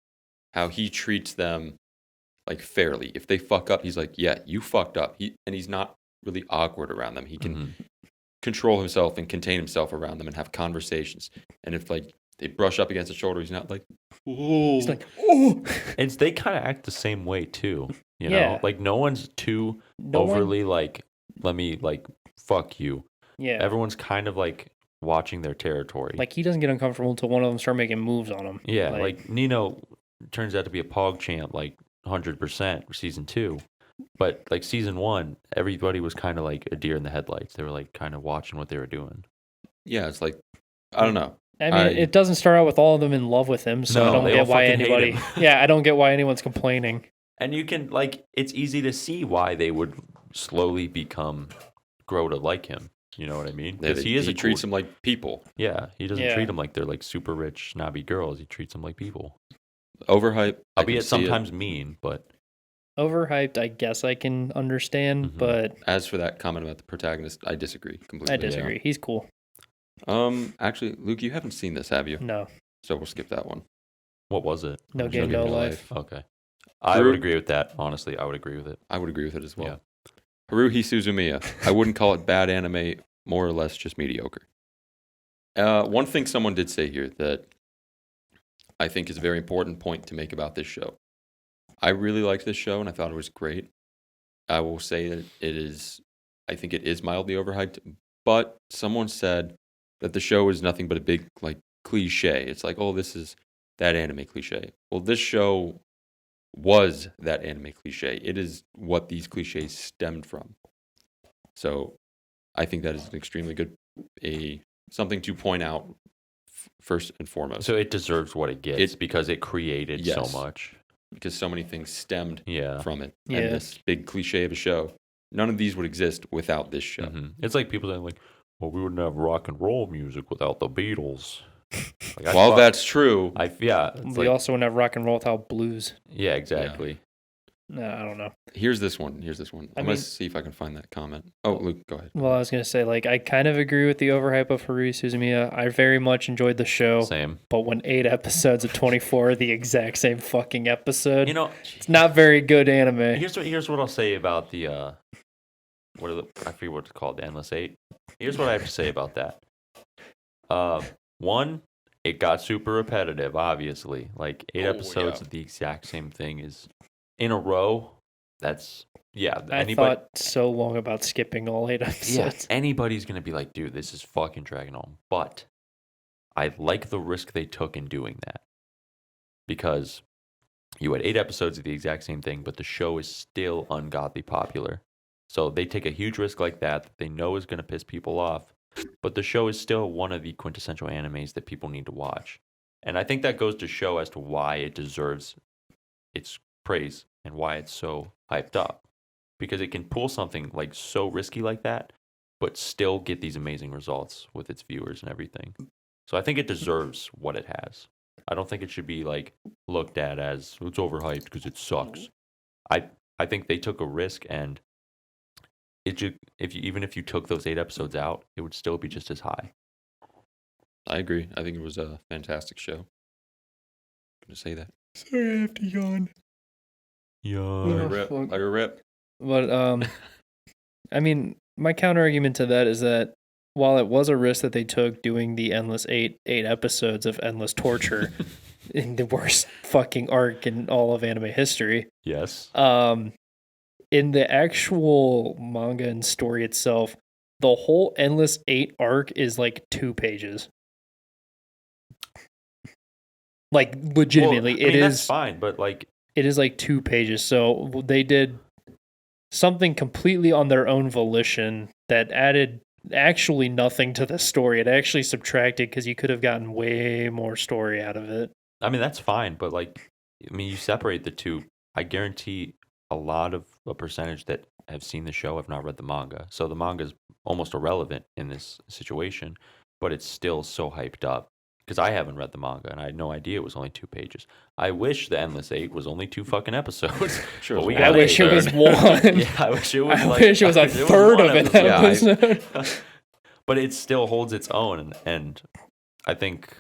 how he treats them like fairly. If they fuck up, he's like, "Yeah, you fucked up." And he's not really awkward around them. He can Mhm. control himself and contain himself around them and have conversations. And if like they brush up against his shoulder, he's not like, "Oh." He's like, oh. They kind of act the same way, too. You Yeah. know? Like, no one's too No one- overly, like, let me, like, fuck you. yeah. Everyone's kind of, like, watching their territory. Like he doesn't get uncomfortable until one of them start making moves on him. Yeah, like Nino turns out to be a pog champ, like 100% for season 2. But like season 1, everybody was kind of like a deer in the headlights. They were like kind of watching what they were doing. Yeah, it's like I don't know. I mean, it doesn't start out with all of them in love with him, so No, I don't they get all why fucking hate anybody. him. Yeah, I don't get why anyone's complaining. And you can like, it's easy to see why they would slowly grow to like him. You know what I mean? Yeah, Because he treats them like people. Yeah, he doesn't Yeah. treat them like they're like super rich snobby girls. He treats them like people. Overhyped. I can Albeit see it. sometimes mean, but Overhyped, I guess I can understand, Mhm. but As for that comment about the protagonist, I disagree completely. I disagree. He's cool. Actually, Luke, you haven't seen this, have you? No, So we'll skip that one. what was it? no I'm game, sure. no life. Okay. I Drew- would agree with that. Honestly, I would agree with it. I would agree with it as well. Yeah. Haruhi Suzumiya. I wouldn't call it bad anime, more or less just mediocre. One thing someone did say here that I think is a very important point to make about this show. I really liked this show and I thought it was great. I will say that I think it is mildly overhyped, but someone said that the show is nothing but a big like cliche. It's like, oh, this is that anime cliche. Well, this show was that anime cliche. It is what these cliches stemmed from. So I think that is an extremely good, something to point out first and foremost. So it deserves what it gets because it created so Yes. much. Because so many things stemmed Yeah. from it. Yeah. And this big cliche of a show. None of these would exist without this show. Mhm. It's like people saying like, well, we wouldn't have rock and roll music without the Beatles. Like, While that's true, it's We like, also wouldn't have rock and roll without blues. yeah, exactly. No, I don't know. here's this one. I'm I going mean- to see if I can find that comment. Oh, Luke, go ahead. Well, I was gonna say, like, I kind of agree with the overhype of Haruhi Suzumiya. I very much enjoyed the show, Same. but when 8 episodes of 24 are the exact same fucking episode, You know, it's not very good anime. here's what I'll say about the I forget what it's called, the Endless 8. Here's what I have to say about that. One, it got super repetitive, obviously. Like 8 Oh, episodes yeah. of the exact same thing is in a row. That's I thought so long about skipping all 8 episodes. anybody's gonna be like, dude, this is fucking dragging on. But I like the risk they took in doing that. Because you had 8 episodes of the exact same thing, but the show is still ungodly popular. So they take a huge risk like that they know is going to piss people off, but the show is still one of the quintessential animes that people need to watch. And I think that goes to show as to why it deserves its praise and why it's so hyped up. Because it can pull something like so risky like that, but still get these amazing results with its viewers and everything. So I think it deserves what it has. I don't think it should be like looked at as it's overhyped because it sucks. I think they took a risk, and even if you took those 8 episodes out, it would still be just as high. I agree. I think it was a fantastic show. Going to say that. Sorry, I have to yawn. Let Yeah. her rip. fuck. Let her rip. But I mean, my counter argument to that is that while it was a risk that they took doing the endless eight episodes of endless torture in the worst fucking arc in all of anime history, Yes. in the actual manga and story itself, the whole endless 8 arc is like 2 pages. Like legitimately, Well, I mean, it that's is fine, but like, it is like 2 pages. So they did something completely on their own volition that added actually nothing to the story. It actually subtracted because you could have gotten way more story out of it. I mean, that's fine, but you separate the two. I guarantee a lot of a percentage that have seen the show have not read the manga. So the manga is almost irrelevant in this situation, but it's still so hyped up. Because I haven't read the manga and I had no idea it was only 2 pages. I wish the Endless 8 was only 2 fucking episodes. Sure, but we I got wish it was one. Yeah, I wish it was. I wish it was a third of an episode. But it still holds its own, and I think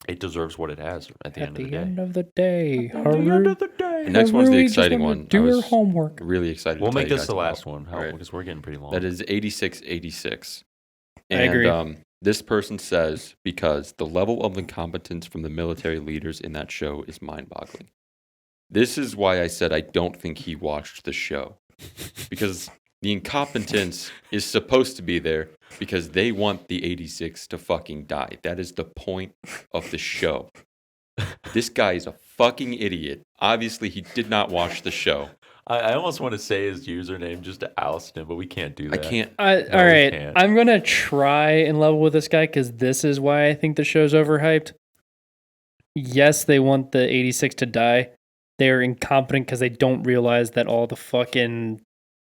it deserves what it has at the end of the day. End of the day, At the end of the day. The next one's the Haruhi just exciting wanted one. to I Do her was homework. really excited. We'll to tell make you this guys the last about. one All right. because we're getting pretty long. That is 8686. I agree. This person says, because the level of incompetence from the military leaders in that show is mind-boggling. This is why I said I don't think he watched the show. Because the incompetence is supposed to be there because they want the 86 to fucking die. That is the point of the show. This guy is a fucking idiot. Obviously, he did not watch the show. I almost want to say his username just to oust him, but we can't do I that. can't. All we right, can't. I'm gonna try and level with this guy because this is why I think the show's overhyped. Yes, they want the 86 to die. They're incompetent because they don't realize that all the fucking,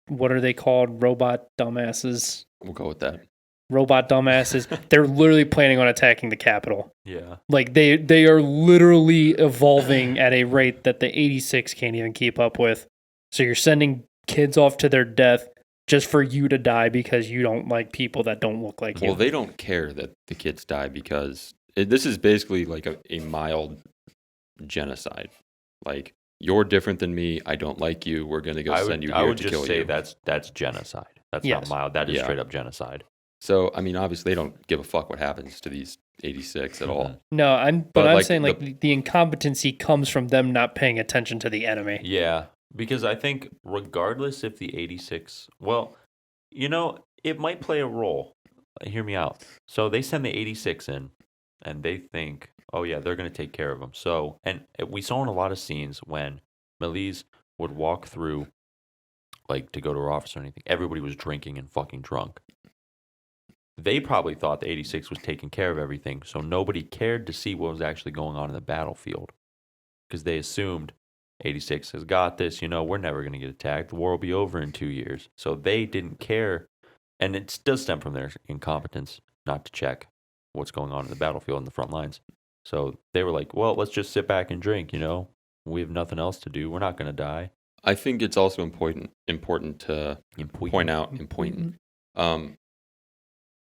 what are they called? Robot dumbasses. We'll go with that. Robot dumbasses. They're literally planning on attacking the Capitol. Yeah. Like they are literally evolving at a rate that the 86 can't even keep up with. So you're sending kids off to their death just for you to die because you don't like people that don't look like you. Well, they don't care that the kids die because this is basically like a mild genocide. Like, you're different than me. I don't like you. We're going to go send you I here would to just kill say you. that's genocide. That's Yes. not mild. That is Yeah. straight up genocide. So, I mean, obviously, they don't give a fuck what happens to these 86 at all. No, I'm But, like, saying like the incompetency comes from them not paying attention to the enemy. Yeah, because I think regardless if the 86, well, it might play a role. Hear me out. So they send the 86 in, and they think, oh yeah, they're going to take care of them. So, and we saw in a lot of scenes when Melise would walk through, like to go to her office or anything, everybody was drinking and fucking drunk. They probably thought the 86 was taking care of everything, so nobody cared to see what was actually going on in the battlefield. Because they assumed 86 has got this, we're never going to get attacked. The war will be over in 2 years. So they didn't care. And it does stem from their incompetence not to check what's going on in the battlefield in the front lines. So they were like, well, let's just sit back and drink, We have nothing else to do. We're not going to die. I think it's also important to point out,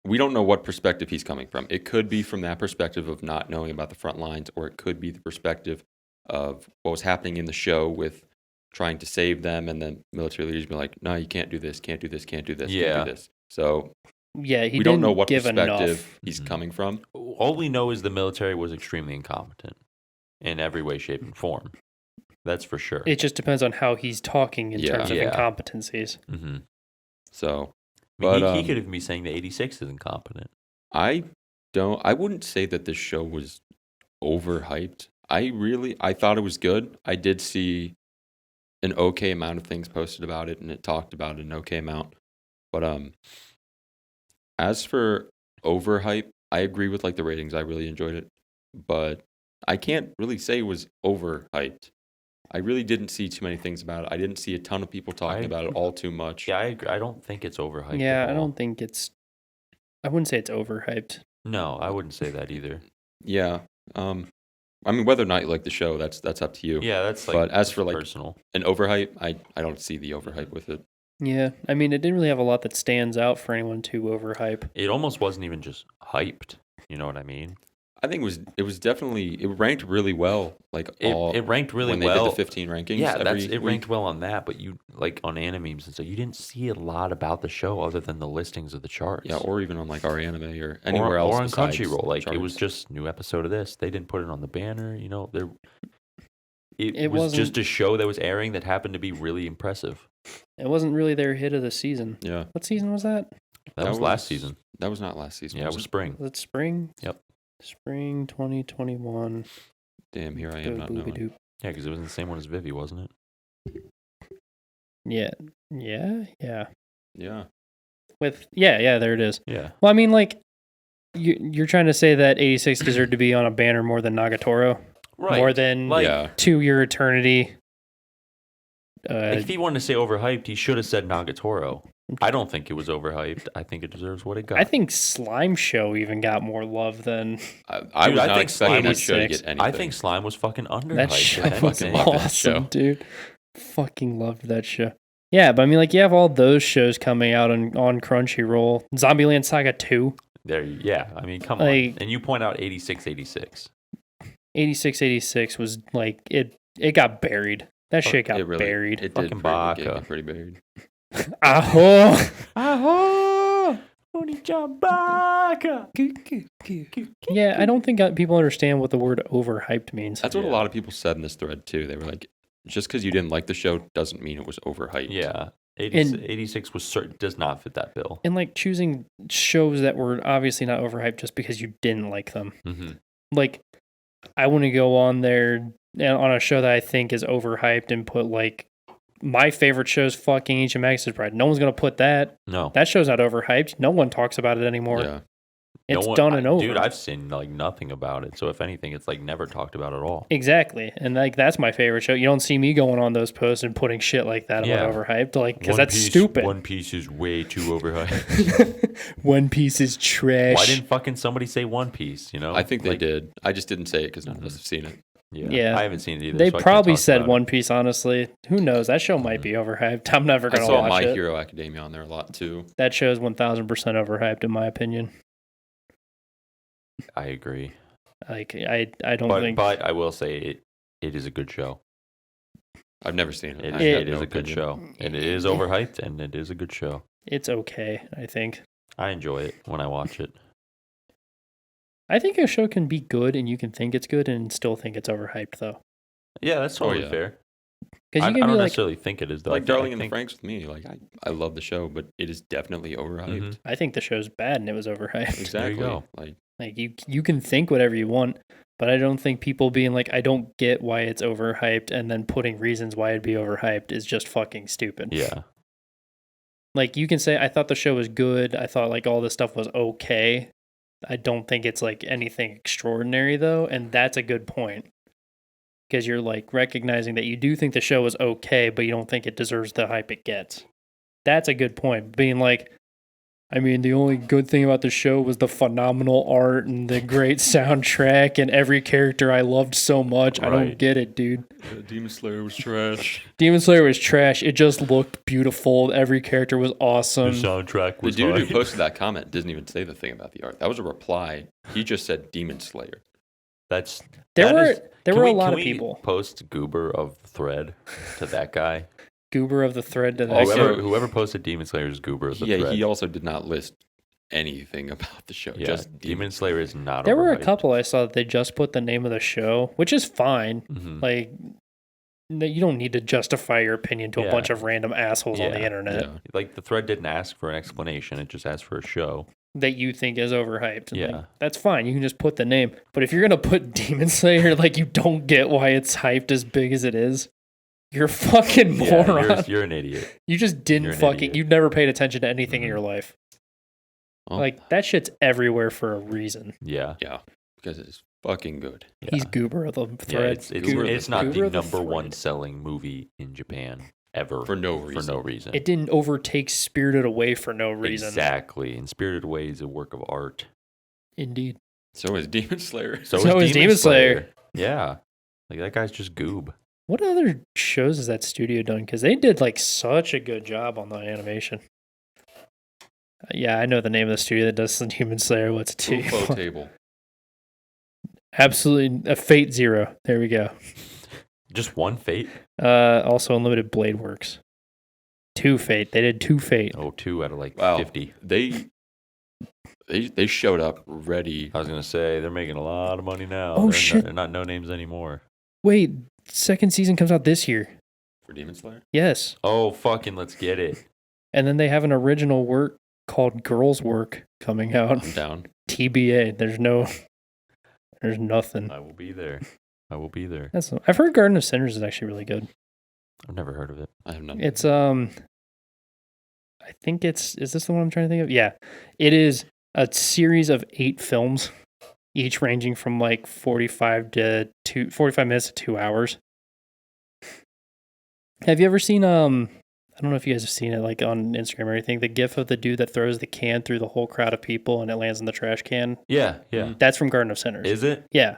we don't know what perspective he's coming from. It could be from that perspective of not knowing about the front lines, or it could be the perspective of what was happening in the show with trying to save them, and then military leaders be like, no, you can't do this, can't do this, can't do this, Yeah. can't do this. So Yeah, we don't know what give perspective enough. he's coming from. All we know is the military was extremely incompetent in every way, shape, and form. That's for sure. It just depends on how he's talking in Yeah. terms of Yeah. incompetencies. Mm-hmm. So, I mean, but he could even be saying the 86 is incompetent. I wouldn't say that this show was overhyped. I thought it was good. I did see an okay amount of things posted about it, and it talked about an okay amount. But as for overhype, I agree with like the ratings. I really enjoyed it, but I can't really say it was overhyped. I really didn't see too many things about it. I didn't see a ton of people talking about it all too much. Yeah, I agree. I don't think it's overhyped. Yeah, at I all. don't think I wouldn't say it's overhyped. No, I wouldn't say that either. Yeah. I mean, whether or not you like the show, that's up to you. Yeah, that's like. But as for like personal, an overhype, I don't see the overhype with it. Yeah, I mean, it didn't really have a lot that stands out for anyone to overhype. it almost wasn't even just hyped. You know what I mean? I think it was definitely, it ranked really well. Like It ranked really when well. they did the 15 rankings. Yeah, every it week. ranked well on that, but you like on animes and so you didn't see a lot about the show other than the listings of the charts. Yeah, or even on like our anime or anywhere else. or on besides Crunchyroll. Like it was charts. just new episode of this. They didn't put it on the banner. It It was wasn't- just a show that was airing that happened to be really impressive. It wasn't really their hit of the season. Yeah, What season was that? That was last season. That was not last season. Yeah, it was was spring. Was it spring? Yep. Spring 2021. Damn, here I am Go not booby knowing. doop. Yeah, because it was the same one as Vivi, wasn't it? Yeah. Yeah. Yeah. There it is. Yeah. Well, I mean, like, you're trying to say that 86 deserved to be on a banner more than Nagatoro? Right. More than Like, Yeah. To Your Eternity? Like if he wanted to say overhyped, he should have said Nagatoro. I don't think it was overhyped. I think it deserves what it got. I think Slime Show even got more love than I Dude, was I not think expecting that show to 86. get anything. I think Slime was fucking underhyped. that show. if I Was fucking anything. love that show. awesome, dude. Fucking loved that show. Yeah, but I mean, like, you have all those shows coming out on Crunchyroll. Zombieland Saga 2, Yeah. I mean, come Like- on. And you point out 86. 86 was like it got buried. That shit got It really, buried. It Fucking did get Baka. pretty buried. Aho! Aho! Onichabaka! Yeah, I don't think people understand what the word overhyped means. That's what a Yeah. lot of people said in this thread too. They were like, just because you didn't like the show doesn't mean it was overhyped. Yeah. And- 86 does not fit that bill. And like choosing shows that were obviously not overhyped just because you didn't like them. Mm-hmm. Like, I want to go on there and on a show that I think is overhyped and put like my favorite show's fucking Ancient Magus' Bride. No one's gonna put that. No. That show's not overhyped. No one talks about it anymore. Yeah. It's No one- done and over. Dude, I've seen like nothing about it. So if anything, it's like never talked about at all. Exactly. And like that's my favorite show. You don't see me going on those posts and putting shit like that Yeah. about overhyped, like, because One that's Piece- stupid. One Piece is way too overhyped. One Piece is trash. Why didn't fucking somebody say One Piece? You know, I think they Like, did. I just didn't say it because none of us have seen it. Yeah. I haven't seen it either. They so I can't probably talk said about One Piece, honestly. Who knows? That show might be overhyped. I'm never I going to saw watch My it. Hero Academia on there a lot too. That show is 1000% overhyped, in my opinion. it. I agree, Like, I don't but think. I will say it is a good show. I've never seen it. It, I is- have it is no a good opinion. show, and it is overhyped, and it is a good show. It's okay, I think. I enjoy it when I watch it. I think a show can be good and you can think it's good and still think it's overhyped, though. Yeah, that's totally yeah. fair. Because I you don't can be like, necessarily think it is though. Like I Darling in the think- Franxx with me. Like I love the show, but it is definitely overhyped. Mhm. I think the show's bad and it was overhyped. Exactly. go. Like Like you can think whatever you want, but I don't think people being like, I don't get why it's overhyped, and then putting reasons why it'd be overhyped is just fucking stupid. Yeah, Like you can say, I thought the show was good. I thought like all this stuff was okay. I don't think it's like anything extraordinary though, and that's a good point. Because you're like recognizing that you do think the show was okay, but you don't think it deserves the hype it gets. That's a good point. Being like, I mean, the only good thing about the show was the phenomenal art and the great soundtrack and every character I loved so much. I don't Right. get it, dude. Demon Slayer was trash. Demon Slayer was trash. It just looked beautiful. Every character was awesome. the soundtrack The was dude who hard. posted that comment didn't even say the thing about the art. That was a reply. He just said Demon Slayer. That's There that were is- there can were a we- lot can of we people. Post Goober of the thread to that guy. Goober of the thread to that. Also- Whoever posted Demon Slayer is Goober of the Yeah, thread. he also did not list anything about the show. Yeah, Just Demon Slayer is not. There were a overhyped. couple I saw that they just put the name of the show, which is fine. Mhm. Like, you don't need to justify your opinion to a Yeah. bunch of random assholes on the Yeah, internet Yeah. Like the thread didn't ask for an explanation; it just asked for a show. that you think is overhyped. And, Yeah. like, that's fine. You can just put the name. But if you're gonna put Demon Slayer, like you don't get why it's hyped as big as it is, you're a fucking Yeah, moron. you're an idiot. You just didn't you're an fucking. idiot. You've never paid attention to anything in Mhm. your life. Well, Like that shit's everywhere for a reason. Yeah, yeah, because it's fucking good. yeah. He's Goober of the yeah, thread. it's Goober of it's the not Goober the of the number one thread. selling movie in Japan ever For no For reason. no reason. It didn't overtake Spirited Away for no reason. Exactly. And Spirited Away is a work of art. Indeed. So is Demon Slayer. So, So is Demon Slayer. Yeah. Like that guy's just goob. What other shows has that studio done? Because they did like such a good job on the animation. Yeah, I know the name of the studio that does Demon Slayer. What's it? UFO table. Absolutely, a Fate Zero. There we go. Just one fate? Also Unlimited Blade Works. 2 Fate. They did 2 Fate. Oh, 2 out of like Wow. 50. They showed up ready. I was gonna say they're making a lot of money now. Oh, they're shit. Not, they're not no names anymore. Wait, second season comes out this year. For Demon Slayer? Yes. Oh, fucking let's get it. And then they have an original work called Girls Work coming out. I'm down. TBA. There's nothing. I will be there. I will be there. I've heard Garden of Sinners is actually really good. I've never heard of it. I have none. It's I think is this the one I'm trying to think of? Yeah. It is a series of 8 films, each ranging from like 45 minutes to 2 hours. Have you ever seen I don't know if you guys have seen it like on Instagram or anything, the gif of the dude that throws the can through the whole crowd of people and it lands in the trash can? Yeah, yeah. That's from Garden of Sinners. Is it? Yeah.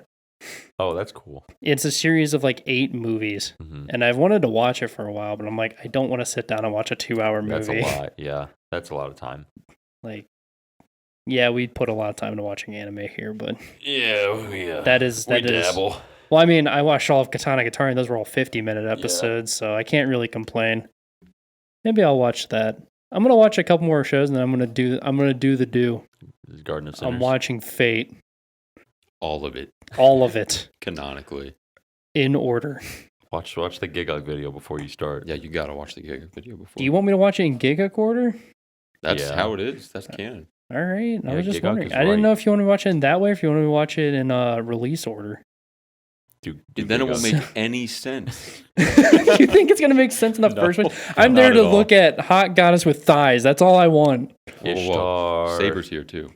Oh, that's cool. It's a series of like 8 movies. Mm-hmm. And I've wanted to watch it for a while, but I'm like, I don't want to sit down and watch a 2-hour movie. That's a lot. Yeah, that's a lot of time. Like, yeah, we put a lot of time into watching anime here, but Yeah. that is. Dabble. Well, I mean, I watched all of Katana Guitar, and those were all 50-minute episodes, so I can't really complain. Maybe I'll watch that. I'm gonna watch a couple more shows, and then I'm gonna do the do. This is Garden of Sinners. I'm watching Fate, All of it, canonically, in in order. Watch the Gigog video before you start. Yeah, you gotta watch the Giga video before. Do you want me to watch it in Giga order? That's Yeah. how it is. That's canon. All right, I Yeah, was just Gigok wondering. is I didn't right. know if you want to watch it in that way, or if you want to watch it in release order. Do Then it won't Gigog. make any sense. You think it's gonna make sense in the first one? I'm not there to at all. look at hot goddess with thighs. That's all I want. Ishtar. Saber's here too.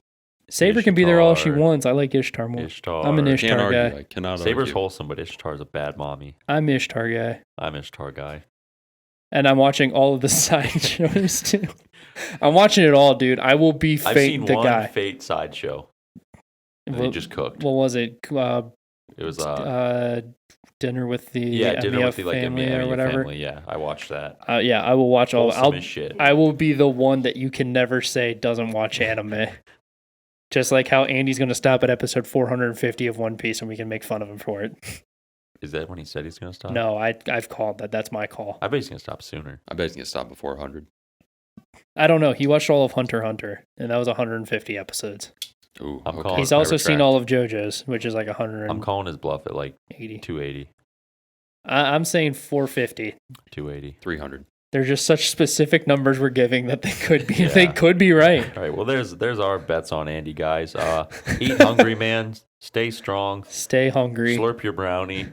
Saber can be there all she Ishtar. wants. I like Ishtar more. Ishtar. I'm an Can't Ishtar argue. guy. I cannot Saber's argue. wholesome, but Ishtar's a bad mommy. I'm Ishtar guy. I'm Ishtar guy. And I'm watching all of the side shows too. I'm watching it all, dude. I will be I've Fate seen the one guy. Fate sideshow. They What, just cooked. what was it? It was Dinner with the dinner Emiya with the family Emiya or whatever. family. Yeah, I watched that. Yeah, I will watch all. Wholesome as shit. I will be the one that you can never say doesn't watch anime. Just like how Andy's going to stop at episode 450 of One Piece and we can make fun of him for it. Is that when he said he's gonna stop? No, I've called that. That's my call. I bet he's gonna stop sooner. I bet he's gonna stop before 100. I don't know. He watched all of Hunter x Hunter, and that was 150 episodes. Ooh, I'm okay. calling- He's I also seen retract. all of JoJo's, which is like 180. I'm calling his bluff at like 280. I'm saying 450. 280. 300. They're just such specific numbers we're giving that they could be. Yeah. They could be right. All right. Well, there's our bets on Andy, guys. Eat hungry, man. Stay strong. Stay hungry. Slurp your brownie.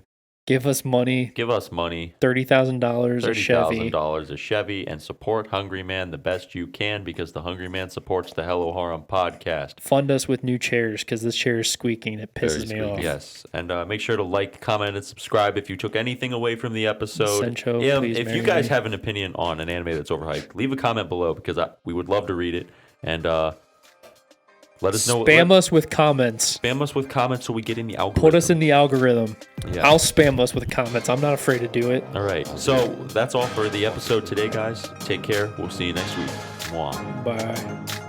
Give us money. Give us money. $30,000 a Chevy. $30,000 a Chevy, and support Hungry Man the best you can because the Hungry Man supports the Hello Harem podcast. Fund us with new chairs because this chair is squeaking. It pisses me Very off. Yes, and make sure to like, comment, and subscribe if you took anything away from the episode. Sencho, Yeah, please if marry you guys me. have an opinion on an anime that's overhyped, leave a comment below because we would love to read it. And let us know. Spam us with comments. Spam us with comments so we get in the algorithm. Put us in the algorithm. Yeah. I'll spam us with comments. I'm not afraid to do it. All right. So that's all for the episode today, guys. Take care. We'll see you next week. Mwah. Bye.